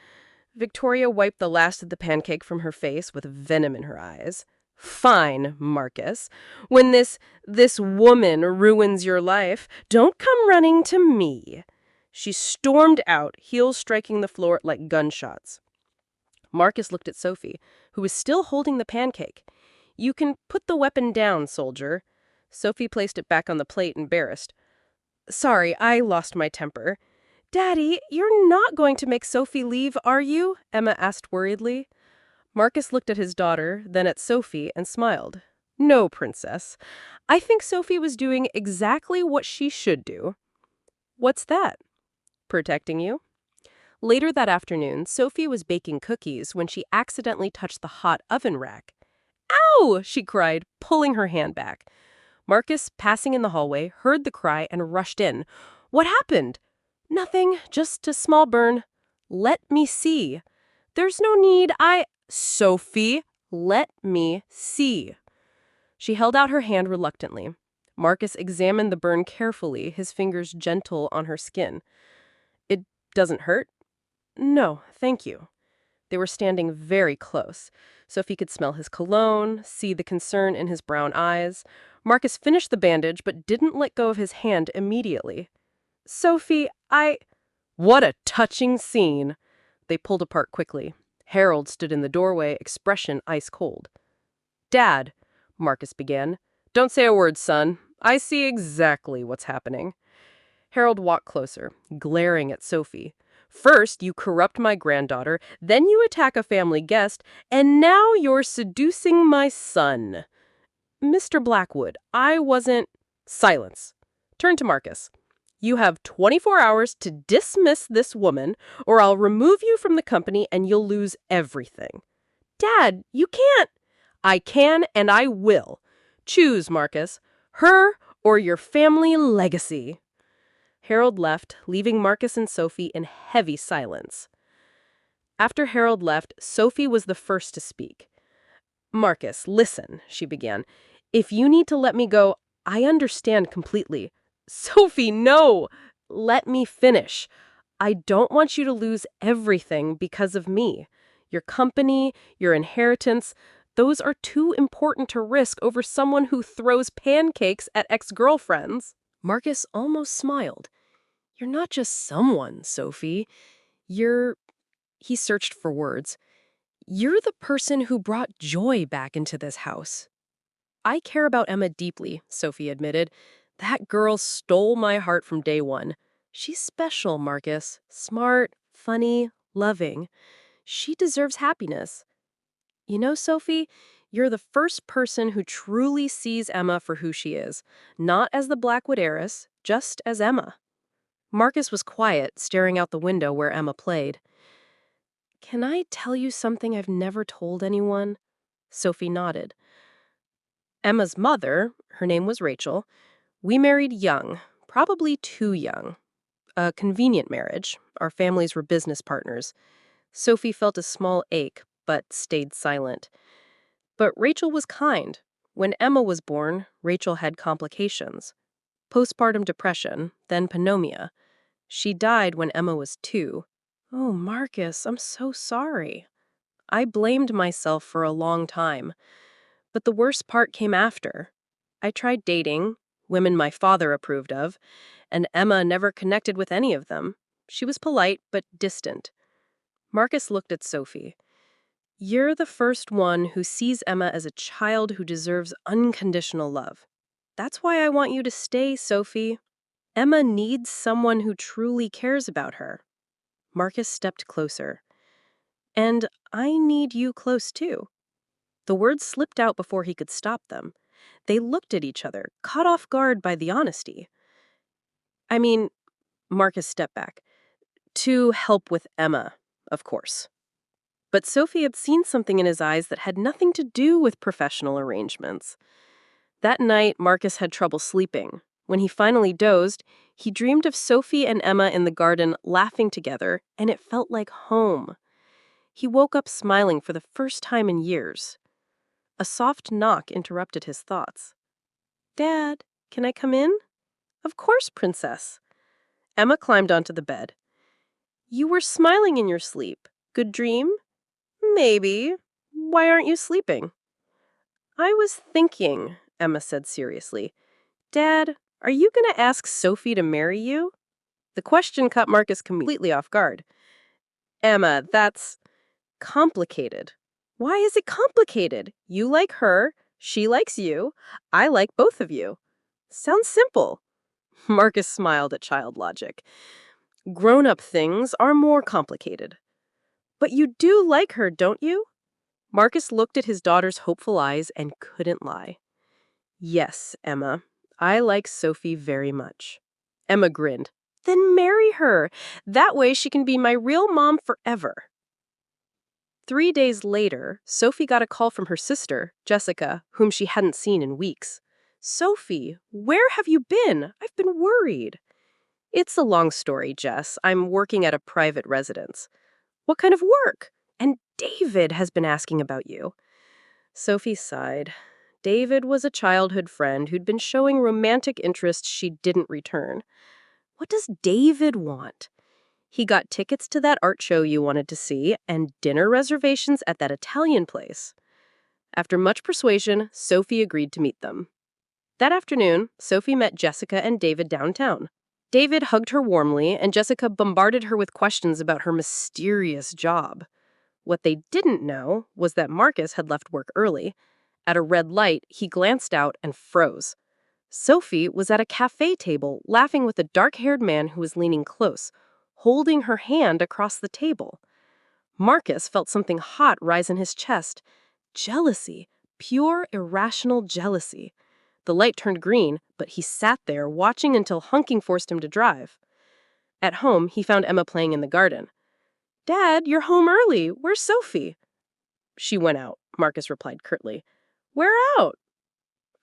Victoria wiped the last of the pancake from her face with venom in her eyes. Fine, Marcus. When this woman ruins your life, don't come running to me. She stormed out, heels striking the floor like gunshots. Marcus looked at Sophie, who was still holding the pancake. You can put the weapon down, soldier. Sophie placed it back on the plate, embarrassed. Sorry, I lost my temper. Daddy, you're not going to make Sophie leave, are you? Emma asked worriedly. Marcus looked at his daughter, then at Sophie, and smiled. No, princess. I think Sophie was doing exactly what she should do. What's that? Protecting you? Later that afternoon, Sophie was baking cookies when she accidentally touched the hot oven rack. Ow! She cried, pulling her hand back. Marcus, passing in the hallway, heard the cry and rushed in. What happened? Nothing, just a small burn. Let me see. There's no need, Sophie, let me see. She held out her hand reluctantly. Marcus examined the burn carefully, his fingers gentle on her skin. It doesn't hurt? No, thank you. They were standing very close. Sophie could smell his cologne, see the concern in his brown eyes. Marcus finished the bandage, but didn't let go of his hand immediately. Sophie, What a touching scene! They pulled apart quickly. Harold stood in the doorway, expression ice cold. Dad, Marcus began. Don't say a word, son. I see exactly what's happening. Harold walked closer, glaring at Sophie. First, you corrupt my granddaughter, then you attack a family guest, and now you're seducing my son. Mr. Blackwood, I wasn't... Silence. Turn to Marcus. You have 24 hours to dismiss this woman, or I'll remove you from the company and you'll lose everything. Dad, you can't. I can and I will. Choose, Marcus. Her or your family legacy. Harold left, leaving Marcus and Sophie in heavy silence. After Harold left, Sophie was the first to speak. Marcus, listen, she began. If you need to let me go, I understand completely. Sophie, no! Let me finish. I don't want you to lose everything because of me. Your company, your inheritance, those are too important to risk over someone who throws pancakes at ex-girlfriends. Marcus almost smiled. You're not just someone, Sophie. He searched for words. You're the person who brought joy back into this house. I care about Emma deeply, Sophie admitted. That girl stole my heart from day one. She's special, Marcus. Smart, funny, loving. She deserves happiness. You know, Sophie, you're the first person who truly sees Emma for who she is. Not as the Blackwood heiress, just as Emma. Marcus was quiet, staring out the window where Emma played. Can I tell you something I've never told anyone? Sophie nodded. Emma's mother, her name was Rachel, we married young, probably too young. A convenient marriage. Our families were business partners. Sophie felt a small ache, but stayed silent. But Rachel was kind. When Emma was born, Rachel had complications. Postpartum depression, then pneumonia. She died when Emma was 2. Oh, Marcus, I'm so sorry. I blamed myself for a long time. But the worst part came after. I tried dating, women my father approved of, and Emma never connected with any of them. She was polite, but distant. Marcus looked at Sophie. You're the first one who sees Emma as a child who deserves unconditional love. That's why I want you to stay, Sophie. Emma needs someone who truly cares about her. Marcus stepped closer. And I need you close too. The words slipped out before he could stop them. They looked at each other, caught off guard by the honesty. I mean, Marcus stepped back. To help with Emma, of course. But Sophie had seen something in his eyes that had nothing to do with professional arrangements. That night, Marcus had trouble sleeping. When he finally dozed, he dreamed of Sophie and Emma in the garden laughing together, and it felt like home. He woke up smiling for the first time in years. A soft knock interrupted his thoughts. "Dad, can I come in?" "Of course, princess." Emma climbed onto the bed. "You were smiling in your sleep. Good dream?" "Maybe. Why aren't you sleeping?" "I was thinking," Emma said seriously. "Dad, are you going to ask Sophie to marry you?" The question caught Marcus completely off guard. "Emma, that's complicated." "Why is it complicated? You like her, she likes you, I like both of you. Sounds simple." Marcus smiled at child logic. "Grown-up things are more complicated." "But you do like her, don't you?" Marcus looked at his daughter's hopeful eyes and couldn't lie. "Yes, Emma, I like Sophie very much." Emma grinned. "Then marry her. That way she can be my real mom forever." 3 days later, Sophie got a call from her sister, Jessica, whom she hadn't seen in weeks. "Sophie, where have you been? I've been worried." "It's a long story, Jess. I'm working at a private residence." "What kind of work? And David has been asking about you." Sophie sighed. David was a childhood friend who'd been showing romantic interest she didn't return. What does David want? He got tickets to that art show you wanted to see and dinner reservations at that Italian place. After much persuasion, Sophie agreed to meet them. That afternoon, Sophie met Jessica and David downtown. David hugged her warmly, and Jessica bombarded her with questions about her mysterious job. What they didn't know was that Marcus had left work early. At a red light, he glanced out and froze. Sophie was at a cafe table laughing with a dark-haired man who was leaning close, holding her hand across the table. Marcus felt something hot rise in his chest. Jealousy. Pure, irrational jealousy. The light turned green, but he sat there watching until hunking forced him to drive. At home, he found Emma playing in the garden. "Dad, you're home early. Where's Sophie?" "She went out," Marcus replied curtly. "Where out?"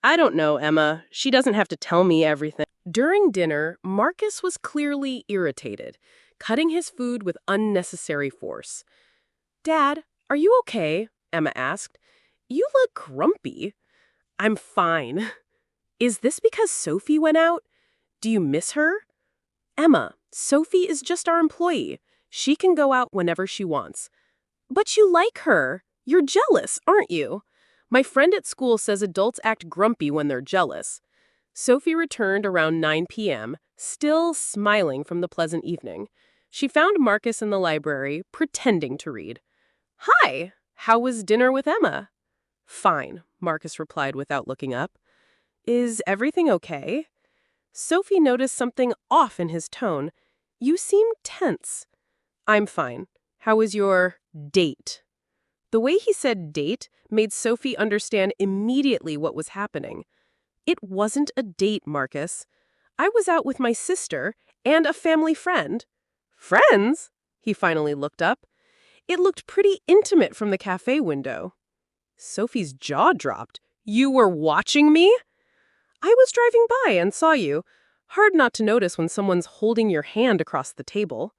"I don't know, Emma. She doesn't have to tell me everything." During dinner, Marcus was clearly irritated, cutting his food with unnecessary force. "Dad, are you okay?" Emma asked. "You look grumpy." "I'm fine." "Is this because Sophie went out? Do you miss her?" "Emma, Sophie is just our employee. She can go out whenever she wants." "But you like her. You're jealous, aren't you?" "My friend at school says adults act grumpy when they're jealous." Sophie returned around 9 p.m., still smiling from the pleasant evening. She found Marcus in the library, pretending to read. "Hi, how was dinner with Emma?" "Fine," Marcus replied without looking up. "Is everything okay?" Sophie noticed something off in his tone. "You seem tense." "I'm fine. How was your date?" The way he said date made Sophie understand immediately what was happening. "It wasn't a date, Marcus. I was out with my sister and a family friend." "Friends?" He finally looked up. It looked pretty intimate from the cafe window. Sophie's jaw dropped. "You were watching me?" "I was driving by and saw you. Hard not to notice when someone's holding your hand across the table."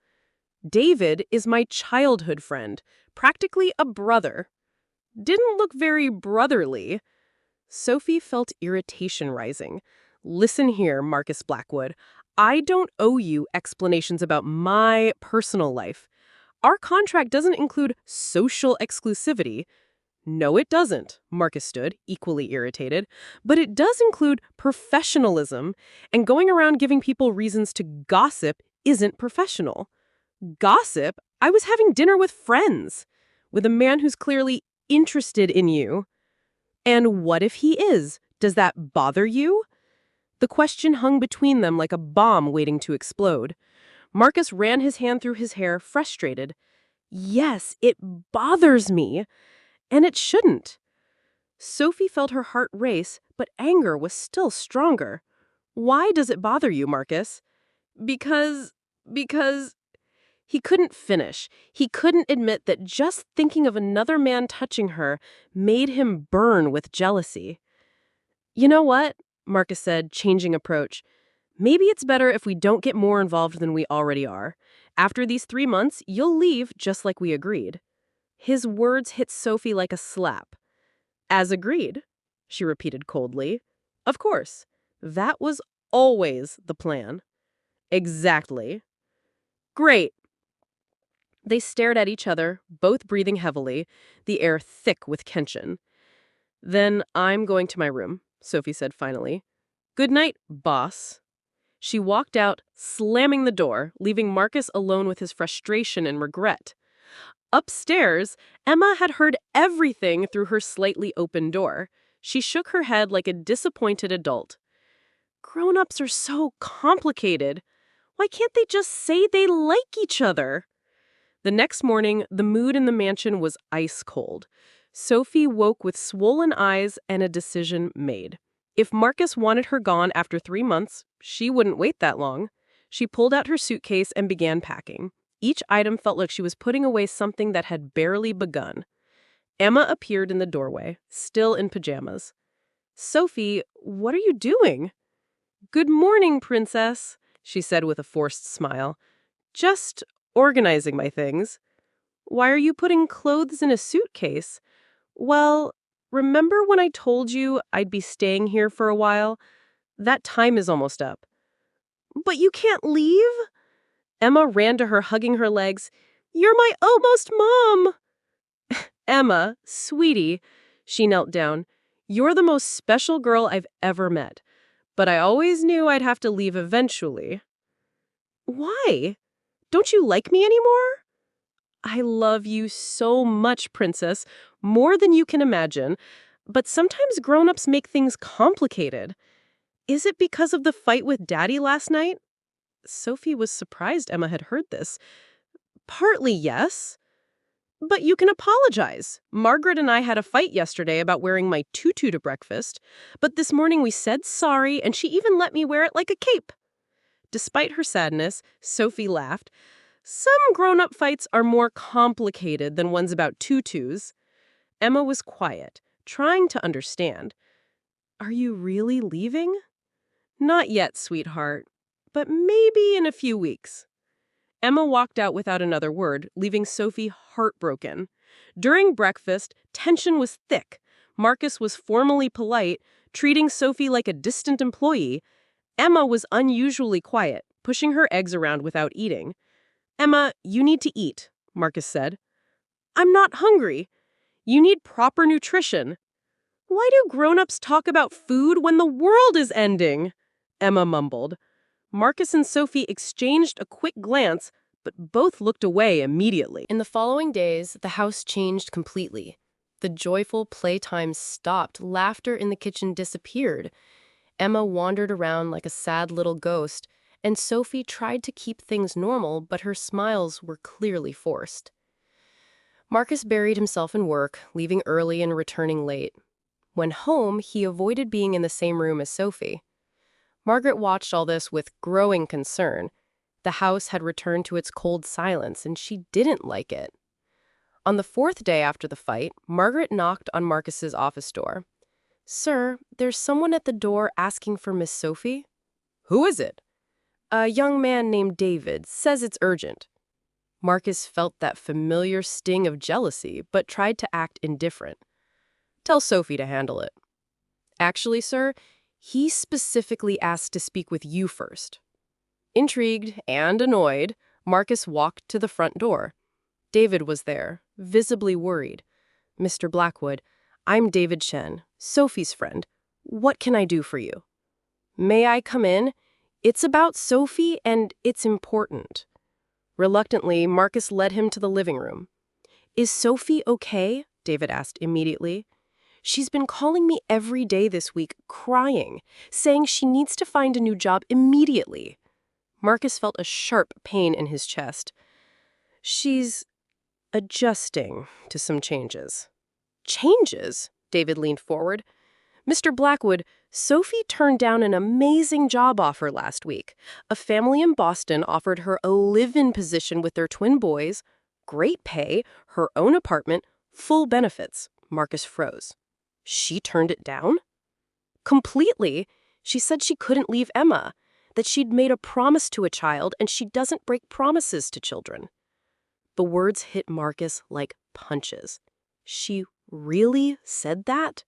"David is my childhood friend, practically a brother." "Didn't look very brotherly." Sophie felt irritation rising. "Listen here, Marcus Blackwood. I don't owe you explanations about my personal life. Our contract doesn't include social exclusivity." "No, it doesn't," Marcus stood, equally irritated. "But it does include professionalism, and going around giving people reasons to gossip isn't professional." "Gossip? I was having dinner with friends. With a man who's clearly interested in you." "And what if he is? Does that bother you?" The question hung between them like a bomb waiting to explode. Marcus ran his hand through his hair, frustrated. "Yes, it bothers me. And it shouldn't." Sophie felt her heart race, but anger was still stronger. "Why does it bother you, Marcus?" Because... He couldn't finish. He couldn't admit that just thinking of another man touching her made him burn with jealousy. "You know what?" Marcus said, changing approach. Maybe it's better if we don't get more involved than we already are. After these 3 months, you'll leave just like we agreed. His words hit Sophie like a slap. As agreed, she repeated coldly. Of course. That was always the plan. Exactly. Great. They stared at each other, both breathing heavily, the air thick with tension. Then I'm going to my room, Sophie said finally. Good night, boss. She walked out, slamming the door, leaving Marcus alone with his frustration and regret. Upstairs, Emma had heard everything through her slightly open door. She shook her head like a disappointed adult. Grown-ups are so complicated. Why can't they just say they like each other? The next morning, the mood in the mansion was ice cold. Sophie woke with swollen eyes and a decision made. If Marcus wanted her gone after 3 months, she wouldn't wait that long. She pulled out her suitcase and began packing. Each item felt like she was putting away something that had barely begun. Emma appeared in the doorway, still in pajamas. Sophie, what are you doing? Good morning, princess, she said with a forced smile. Just organizing my things. Why are you putting clothes in a suitcase? Well, remember when I told you I'd be staying here for a while? That time is almost up. But you can't leave? Emma ran to her, hugging her legs. You're my almost mom! Emma, sweetie, she knelt down. You're the most special girl I've ever met. But I always knew I'd have to leave eventually. Why? Don't you like me anymore? I love you so much, princess, more than you can imagine. But sometimes grown-ups make things complicated. Is it because of the fight with Daddy last night? Sophie was surprised Emma had heard this. Partly, yes. But you can apologize. Margaret and I had a fight yesterday about wearing my tutu to breakfast, but this morning we said sorry and she even let me wear it like a cape. Despite her sadness, Sophie laughed. Some grown-up fights are more complicated than ones about tutus. Emma was quiet, trying to understand. Are you really leaving? Not yet, sweetheart, but maybe in a few weeks. Emma walked out without another word, leaving Sophie heartbroken. During breakfast, tension was thick. Marcus was formally polite, treating Sophie like a distant employee. Emma was unusually quiet, pushing her eggs around without eating. Emma, you need to eat, Marcus said. I'm not hungry. You need proper nutrition. Why do grown-ups talk about food when the world is ending? Emma mumbled. Marcus and Sophie exchanged a quick glance, but both looked away immediately. In the following days, the house changed completely. The joyful playtime stopped, laughter in the kitchen disappeared. Emma wandered around like a sad little ghost, and Sophie tried to keep things normal, but her smiles were clearly forced. Marcus buried himself in work, leaving early and returning late. When home, he avoided being in the same room as Sophie. Margaret watched all this with growing concern. The house had returned to its cold silence, and she didn't like it. On the 4th day after the fight, Margaret knocked on Marcus's office door. Sir, there's someone at the door asking for Miss Sophie. Who is it? A young man named David. Says it's urgent. Marcus felt that familiar sting of jealousy, but tried to act indifferent. Tell Sophie to handle it. Actually, sir, he specifically asked to speak with you first. Intrigued and annoyed, Marcus walked to the front door. David was there, visibly worried. Mr. Blackwood, I'm David Shen, Sophie's friend. What can I do for you? May I come in? It's about Sophie, and it's important. Reluctantly, Marcus led him to the living room. Is Sophie okay? David asked immediately. She's been calling me every day this week, crying, saying she needs to find a new job immediately. Marcus felt a sharp pain in his chest. She's adjusting to some changes. Changes? David leaned forward. Mr. Blackwood, Sophie turned down an amazing job offer last week. A family in Boston offered her a live-in position with their twin boys, great pay, her own apartment, full benefits. Marcus froze. She turned it down? Completely. She said she couldn't leave Emma. that she'd made a promise to a child and she doesn't break promises to children. The words hit Marcus like punches. She really said that?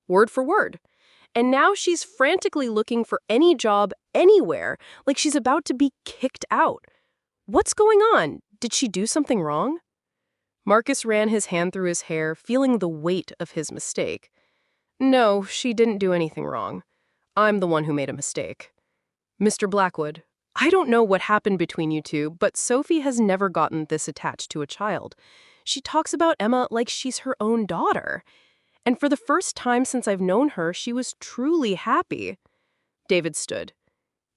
Word for word. And now she's frantically looking for any job anywhere, like she's about to be kicked out. What's going on? Did she do something wrong? Marcus ran his hand through his hair, feeling the weight of his mistake. No, she didn't do anything wrong. I'm the one who made a mistake. Mr. Blackwood, I don't know what happened between you two, but Sophie has never gotten this attached to a child. She talks about Emma like she's her own daughter. And for the first time since I've known her, she was truly happy. David stood.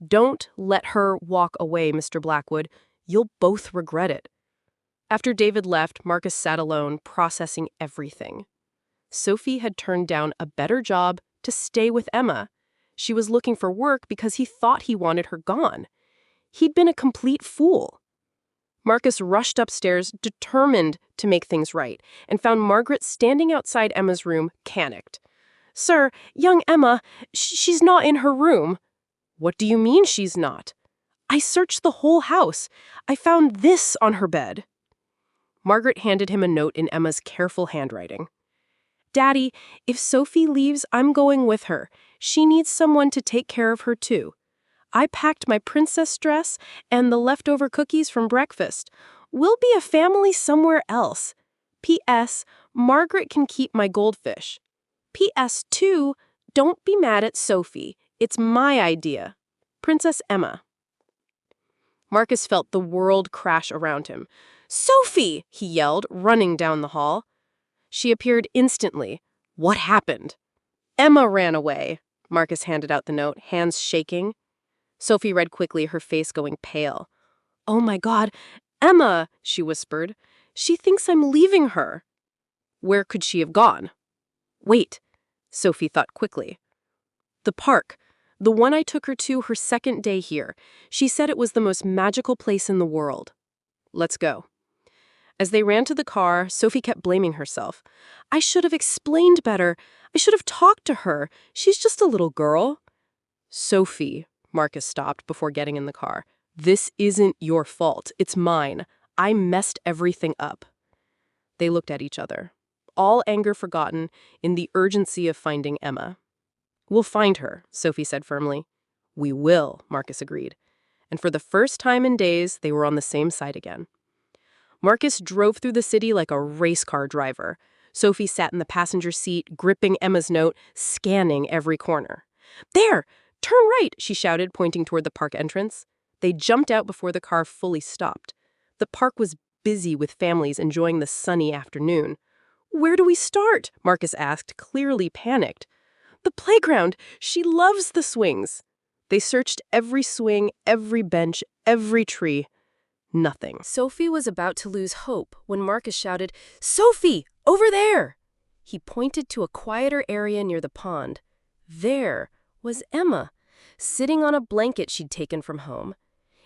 Don't let her walk away, Mr. Blackwood. You'll both regret it. After David left, Marcus sat alone, processing everything. Sophie had turned down a better job to stay with Emma. She was looking for work because he thought he wanted her gone. He'd been a complete fool. Marcus rushed upstairs, determined to make things right, and found Margaret standing outside Emma's room, panicked. Sir, young Emma, she's not in her room. What do you mean she's not? I searched the whole house. I found this on her bed. Margaret handed him a note in Emma's careful handwriting. Daddy, if Sophie leaves, I'm going with her. She needs someone to take care of her too. I packed my princess dress and the leftover cookies from breakfast. We'll be a family somewhere else. P.S. Margaret can keep my goldfish. P.S. 2. Don't be mad at Sophie. It's my idea. Princess Emma. Marcus felt the world crash around him. Sophie! He yelled, running down the hall. She appeared instantly. What happened? Emma ran away. Marcus handed out the note, hands shaking. Sophie read quickly, her face going pale. Oh my God, Emma, she whispered. She thinks I'm leaving her. Where could she have gone? Wait, Sophie thought quickly. The park. The one I took her to her second day here. She said it was the most magical place in the world. Let's go. As they ran to the car, Sophie kept blaming herself. I should have explained better. I should have talked to her. She's just a little girl. Sophie, Marcus stopped before getting in the car. This isn't your fault. It's mine. I messed everything up. They looked at each other, all anger forgotten in the urgency of finding Emma. We'll find her, Sophie said firmly. We will, Marcus agreed. And for the first time in days, they were on the same side again. Marcus drove through the city like a race car driver. Sophie sat in the passenger seat, gripping Emma's note, scanning every corner. There! Turn right, she shouted, pointing toward the park entrance. They jumped out before the car fully stopped. The park was busy with families enjoying the sunny afternoon. Where do we start? Marcus asked, clearly panicked. The playground! She loves the swings! They searched every swing, every bench, every tree. Nothing. Sophie was about to lose hope when Marcus shouted, Sophie! Over there! He pointed to a quieter area near the pond. There was Emma, sitting on a blanket she'd taken from home.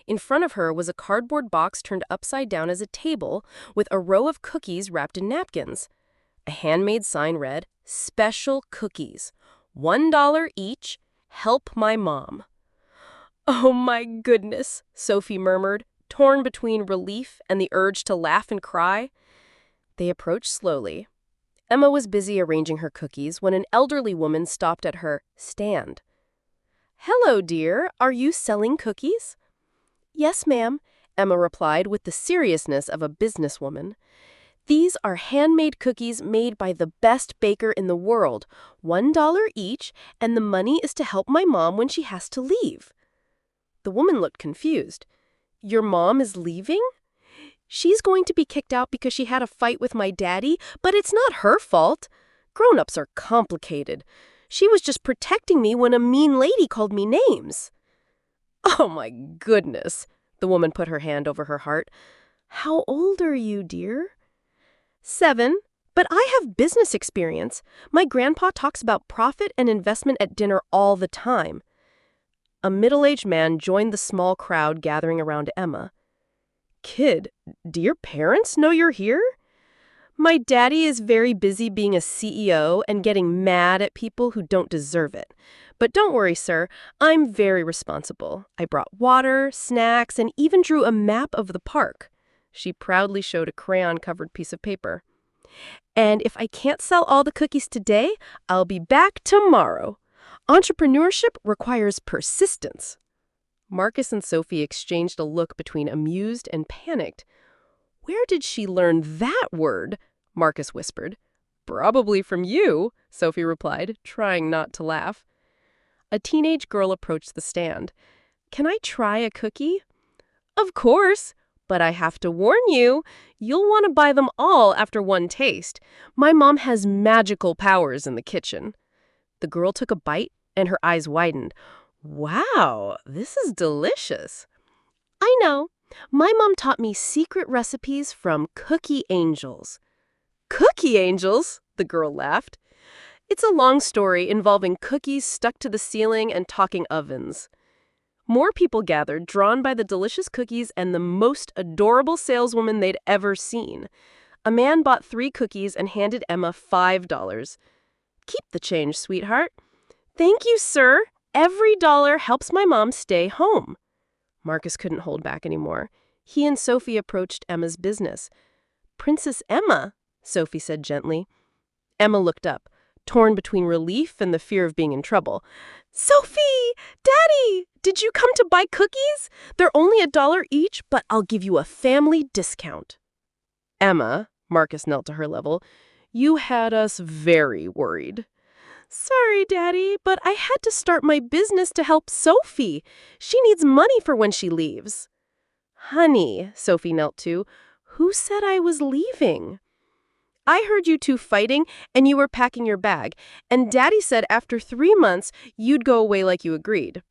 In front of her was a cardboard box turned upside down as a table with a row of cookies wrapped in napkins. A handmade sign read, Special Cookies, $1 each, help my mom. Oh my goodness, Sophie murmured, torn between relief and the urge to laugh and cry. They approached slowly. Emma was busy arranging her cookies when an elderly woman stopped at her stand. Hello, dear. Are you selling cookies? Yes, ma'am, Emma replied with the seriousness of a businesswoman. These are handmade cookies made by the best baker in the world, $1 each, and the money is to help my mom when she has to leave. The woman looked confused. Your mom is leaving? She's going to be kicked out because she had a fight with my daddy, but it's not her fault. Grown-ups are complicated. She was just protecting me when a mean lady called me names. Oh my goodness, the woman put her hand over her heart. How old are you, dear? 7, but I have business experience. My grandpa talks about profit and investment at dinner all the time. A middle-aged man joined the small crowd gathering around Emma. Kid, do your parents know you're here? My daddy is very busy being a CEO and getting mad at people who don't deserve it. But don't worry, sir. I'm very responsible. I brought water, snacks, and even drew a map of the park. She proudly showed a crayon-covered piece of paper. And if I can't sell all the cookies today, I'll be back tomorrow. Entrepreneurship requires persistence. Marcus and Sophie exchanged a look between amused and panicked. Where did she learn that word? Marcus whispered. Probably from you, Sophie replied, trying not to laugh. A teenage girl approached the stand. Can I try a cookie? Of course, but I have to warn you, you'll want to buy them all after one taste. My mom has magical powers in the kitchen. The girl took a bite, and her eyes widened. Wow, this is delicious. I know. My mom taught me secret recipes from cookie angels. Cookie angels? The girl laughed. It's a long story involving cookies stuck to the ceiling and talking ovens. More people gathered, drawn by the delicious cookies and the most adorable saleswoman they'd ever seen. A man bought 3 cookies and handed Emma $5. Keep the change, sweetheart. Thank you, sir. Every dollar helps my mom stay home. Marcus couldn't hold back anymore. He and Sophie approached Emma's business. Princess Emma, Sophie said gently. Emma looked up, torn between relief and the fear of being in trouble. Sophie! Daddy! Did you come to buy cookies? They're only $1 each, but I'll give you a family discount. Emma, Marcus knelt to her level, you had us very worried. Sorry, Daddy, but I had to start my business to help Sophie. She needs money for when she leaves. Honey, Sophie knelt too, who said I was leaving? I heard you two fighting, and you were packing your bag, and Daddy said after 3 months you'd go away like you agreed.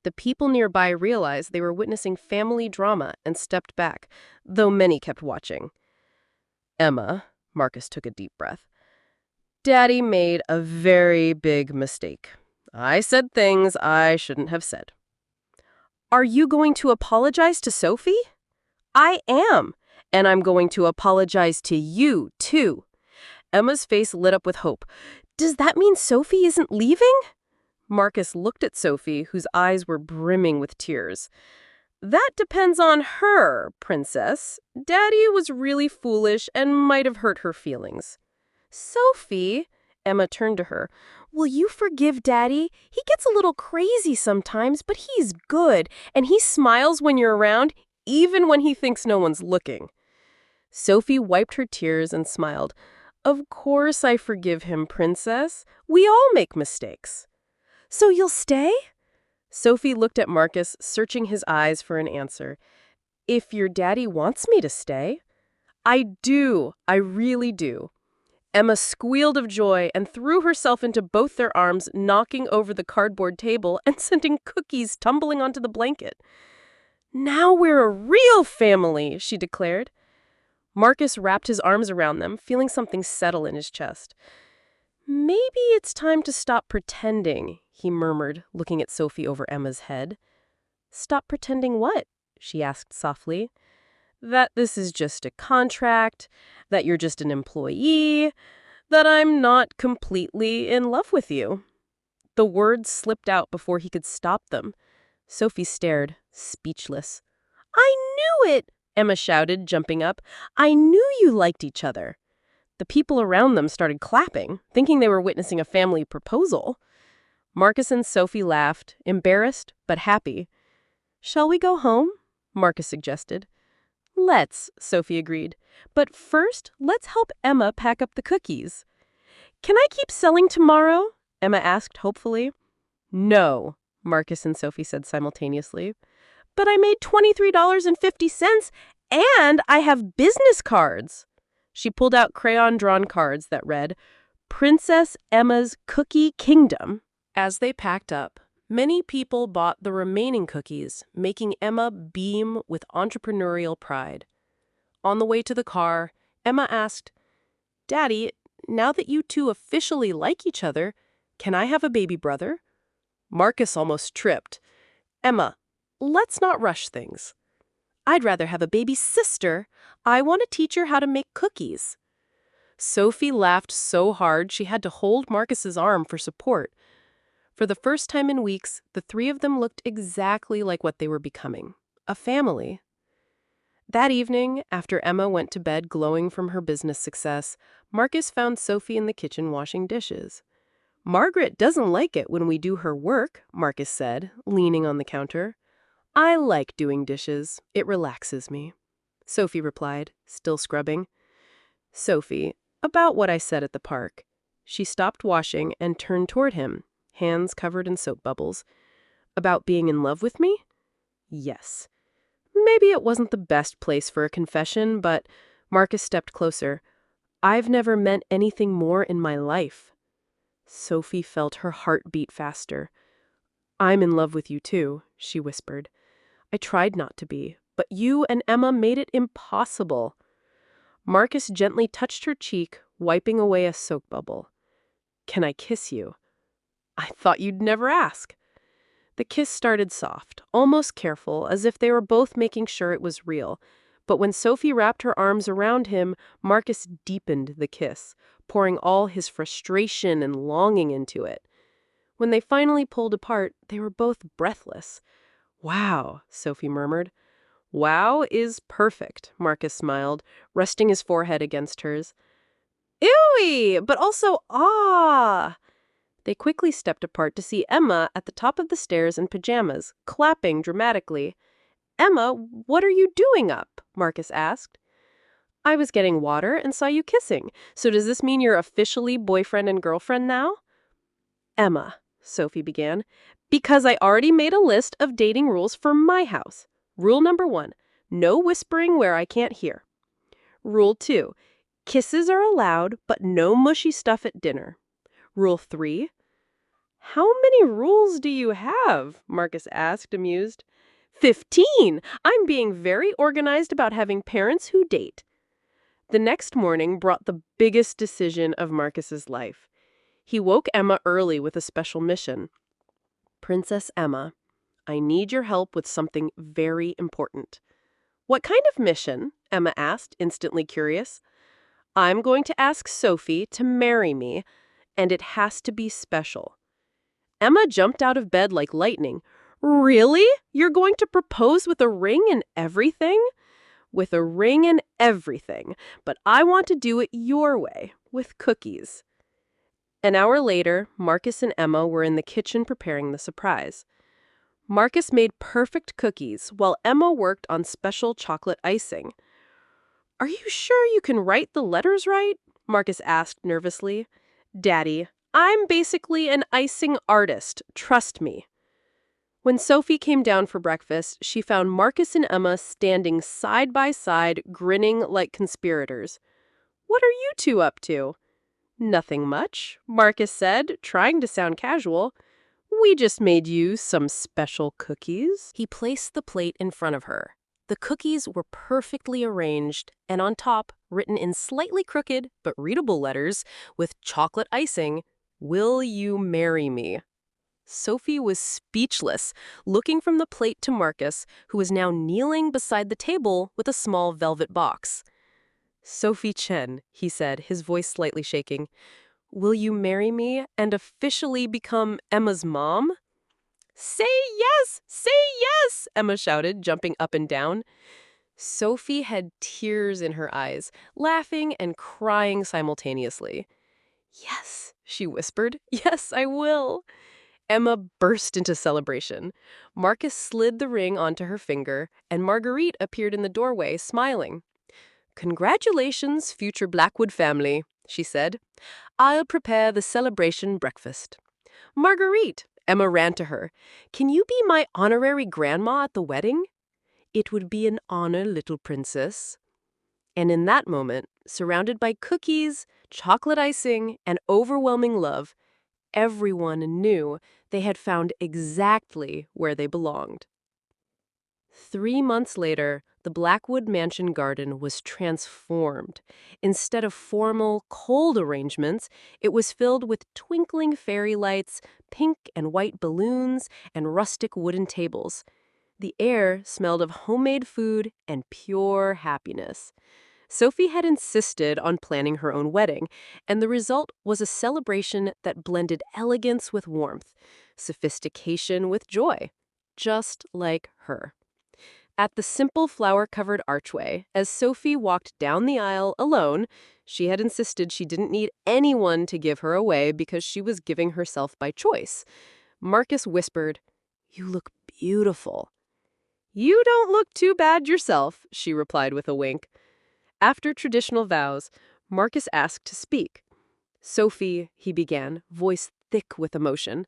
The people nearby realized they were witnessing family drama and stepped back, though many kept watching. Emma, Marcus took a deep breath. Daddy made a very big mistake. I said things I shouldn't have said. Are you going to apologize to Sophie? I am. And I'm going to apologize to you, too. Emma's face lit up with hope. Does that mean Sophie isn't leaving? Marcus looked at Sophie, whose eyes were brimming with tears. That depends on her, princess. Daddy was really foolish and might have hurt her feelings. Sophie, Emma turned to her, will you forgive Daddy? He gets a little crazy sometimes, but he's good, and he smiles when you're around, even when he thinks no one's looking. Sophie wiped her tears and smiled. Of course I forgive him, princess. We all make mistakes. So you'll stay? Sophie looked at Marcus, searching his eyes for an answer. If your daddy wants me to stay. I do. I really do. Emma squealed of joy and threw herself into both their arms, knocking over the cardboard table and sending cookies tumbling onto the blanket. Now we're a real family, she declared. Marcus wrapped his arms around them, feeling something settle in his chest. Maybe it's time to stop pretending, he murmured, looking at Sophie over Emma's head. Stop pretending what? She asked softly. That this is just a contract, that you're just an employee, that I'm not completely in love with you. The words slipped out before he could stop them. Sophie stared, speechless. I knew it! Emma shouted, jumping up. I knew you liked each other. The people around them started clapping, thinking they were witnessing a family proposal. Marcus and Sophie laughed, embarrassed but happy. Shall we go home? Marcus suggested. Let's, Sophie agreed. But first, let's help Emma pack up the cookies. Can I keep selling tomorrow? Emma asked hopefully. No, Marcus and Sophie said simultaneously. But I made $23.50 and I have business cards. She pulled out crayon-drawn cards that read, Princess Emma's Cookie Kingdom. As they packed up, many people bought the remaining cookies, making Emma beam with entrepreneurial pride. On the way to the car, Emma asked, Daddy, now that you two officially like each other, can I have a baby brother? Marcus almost tripped. Emma, let's not rush things. I'd rather have a baby sister. I want to teach her how to make cookies. Sophie laughed so hard she had to hold Marcus's arm for support. For the first time in weeks, the three of them looked exactly like what they were becoming, a family. That evening, after Emma went to bed glowing from her business success, Marcus found Sophie in the kitchen washing dishes. "Margaret doesn't like it when we do her work," Marcus said, leaning on the counter. "I like doing dishes. It relaxes me," Sophie replied, still scrubbing. "Sophie, about what I said at the park." She stopped washing and turned toward him, hands covered in soap bubbles. "About being in love with me?" "Yes." Maybe it wasn't the best place for a confession, but Marcus stepped closer. "I've never meant anything more in my life." Sophie felt her heart beat faster. "I'm in love with you too," she whispered. "I tried not to be, but you and Emma made it impossible." Marcus gently touched her cheek, wiping away a soap bubble. "Can I kiss you?" "I thought you'd never ask." The kiss started soft, almost careful, as if they were both making sure it was real. But when Sophie wrapped her arms around him, Marcus deepened the kiss, pouring all his frustration and longing into it. When they finally pulled apart, they were both breathless. "Wow," Sophie murmured. "Wow is perfect," Marcus smiled, resting his forehead against hers. "Ewy, but also ah." They quickly stepped apart to see Emma at the top of the stairs in pajamas, clapping dramatically. "Emma, what are you doing up?" Marcus asked. "I was getting water and saw you kissing. So does this mean you're officially boyfriend and girlfriend now?" "Emma," Sophie began, "because I already made a list of dating rules for my house. Rule number 1, no whispering where I can't hear. Rule 2, kisses are allowed, but no mushy stuff at dinner. Rule 3, "How many rules do you have?" Marcus asked, amused. 15! I'm being very organized about having parents who date." The next morning brought the biggest decision of Marcus's life. He woke Emma early with a special mission. "Princess Emma, I need your help with something very important." "What kind of mission?" Emma asked, instantly curious. "I'm going to ask Sophie to marry me, and it has to be special." Emma jumped out of bed like lightning. "Really? You're going to propose with a ring and everything?" "With a ring and everything, but I want to do it your way, with cookies." An hour later, Marcus and Emma were in the kitchen preparing the surprise. Marcus made perfect cookies while Emma worked on special chocolate icing. "Are you sure you can write the letters right?" Marcus asked nervously. "Daddy, I'm basically an icing artist, trust me." When Sophie came down for breakfast, she found Marcus and Emma standing side by side, grinning like conspirators. "What are you two up to?" "Nothing much," Marcus said, trying to sound casual. "We just made you some special cookies." He placed the plate in front of her. The cookies were perfectly arranged, and on top, written in slightly crooked but readable letters with chocolate icing, "Will you marry me?" Sophie was speechless, looking from the plate to Marcus, who was now kneeling beside the table with a small velvet box. "Sophie Chen," he said, his voice slightly shaking, "will you marry me and officially become Emma's mom?" "Say yes! Say yes!" Emma shouted, jumping up and down. Sophie had tears in her eyes, laughing and crying simultaneously. "Yes," she whispered. "Yes, I will." Emma burst into celebration. Marcus slid the ring onto her finger, and Marguerite appeared in the doorway, smiling. "Congratulations, future Blackwood family," she said. "I'll prepare the celebration breakfast." "Marguerite," Emma ran to her, "can you be my honorary grandma at the wedding?" "It would be an honor, little princess." And in that moment, surrounded by cookies, chocolate icing, and overwhelming love, everyone knew they had found exactly where they belonged. 3 months later, the Blackwood Mansion garden was transformed. Instead of formal, cold arrangements, it was filled with twinkling fairy lights, pink and white balloons, and rustic wooden tables. The air smelled of homemade food and pure happiness. Sophie had insisted on planning her own wedding, and the result was a celebration that blended elegance with warmth. sophistication with joy, just like her. At the simple flower-covered archway, as Sophie walked down the aisle alone, she had insisted she didn't need anyone to give her away because she was giving herself by choice. Marcus whispered, "You look beautiful." "You don't look too bad yourself," she replied with a wink. After traditional vows, Marcus asked to speak. "Sophie," he began, voice thick with emotion,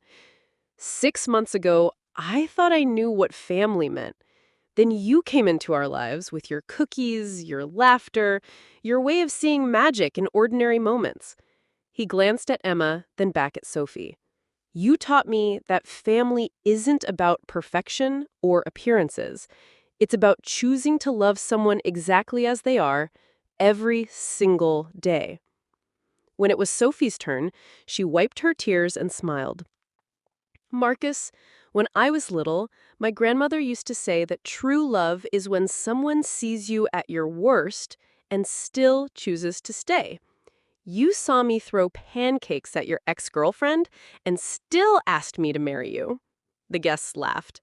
"6 months ago, I thought I knew what family meant. Then you came into our lives with your cookies, your laughter, your way of seeing magic in ordinary moments." He glanced at Emma, then back at Sophie. "You taught me that family isn't about perfection or appearances. It's about choosing to love someone exactly as they are every single day." When it was Sophie's turn, she wiped her tears and smiled. "Marcus, when I was little, my grandmother used to say that true love is when someone sees you at your worst and still chooses to stay. You saw me throw pancakes at your ex-girlfriend and still asked me to marry you." The guests laughed.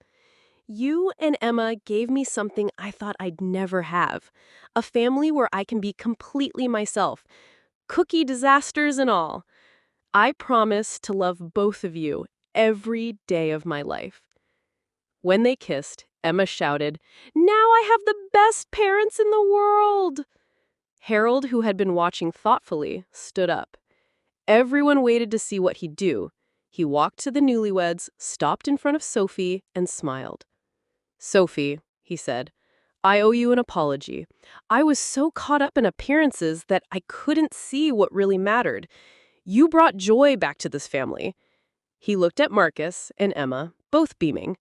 "You and Emma gave me something I thought I'd never have. A family where I can be completely myself, cookie disasters and all. I promise to love both of you every day of my life." When they kissed, Emma shouted, "Now I have the best parents in the world!" Harold, who had been watching thoughtfully, stood up. Everyone waited to see what he'd do. He walked to the newlyweds, stopped in front of Sophie, and smiled. "Sophie," he said, "I owe you an apology. I was so caught up in appearances that I couldn't see what really mattered. You brought joy back to this family." He looked at Marcus and Emma, both beaming.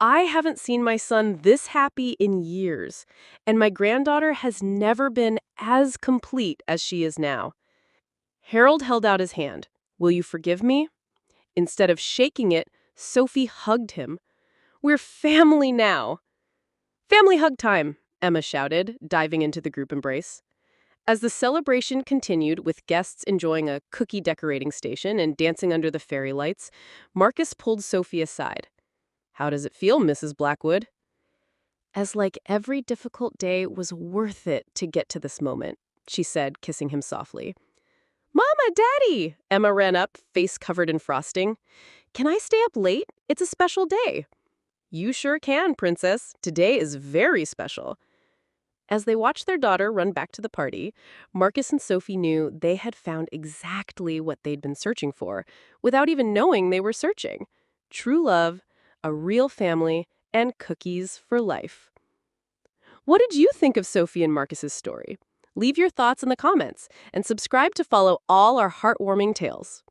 "I haven't seen my son this happy in years, and my granddaughter has never been as complete as she is now." Harold held out his hand. "Will you forgive me?" Instead of shaking it, Sophie hugged him. "We're family now." "Family hug time," Emma shouted, diving into the group embrace. As the celebration continued, with guests enjoying a cookie decorating station and dancing under the fairy lights, Marcus pulled Sophie aside. "How does it feel, Mrs. Blackwood?" "As like every difficult day was worth it to get to this moment," she said, kissing him softly. "Mama, Daddy!" Emma ran up, face covered in frosting. "Can I stay up late? It's a special day." "You sure can, Princess. Today is very special." As they watched their daughter run back to the party, Marcus and Sophie knew they had found exactly what they'd been searching for, without even knowing they were searching. True love, a real family, and cookies for life. What did you think of Sophie and Marcus's story? Leave your thoughts in the comments, and subscribe to follow all our heartwarming tales.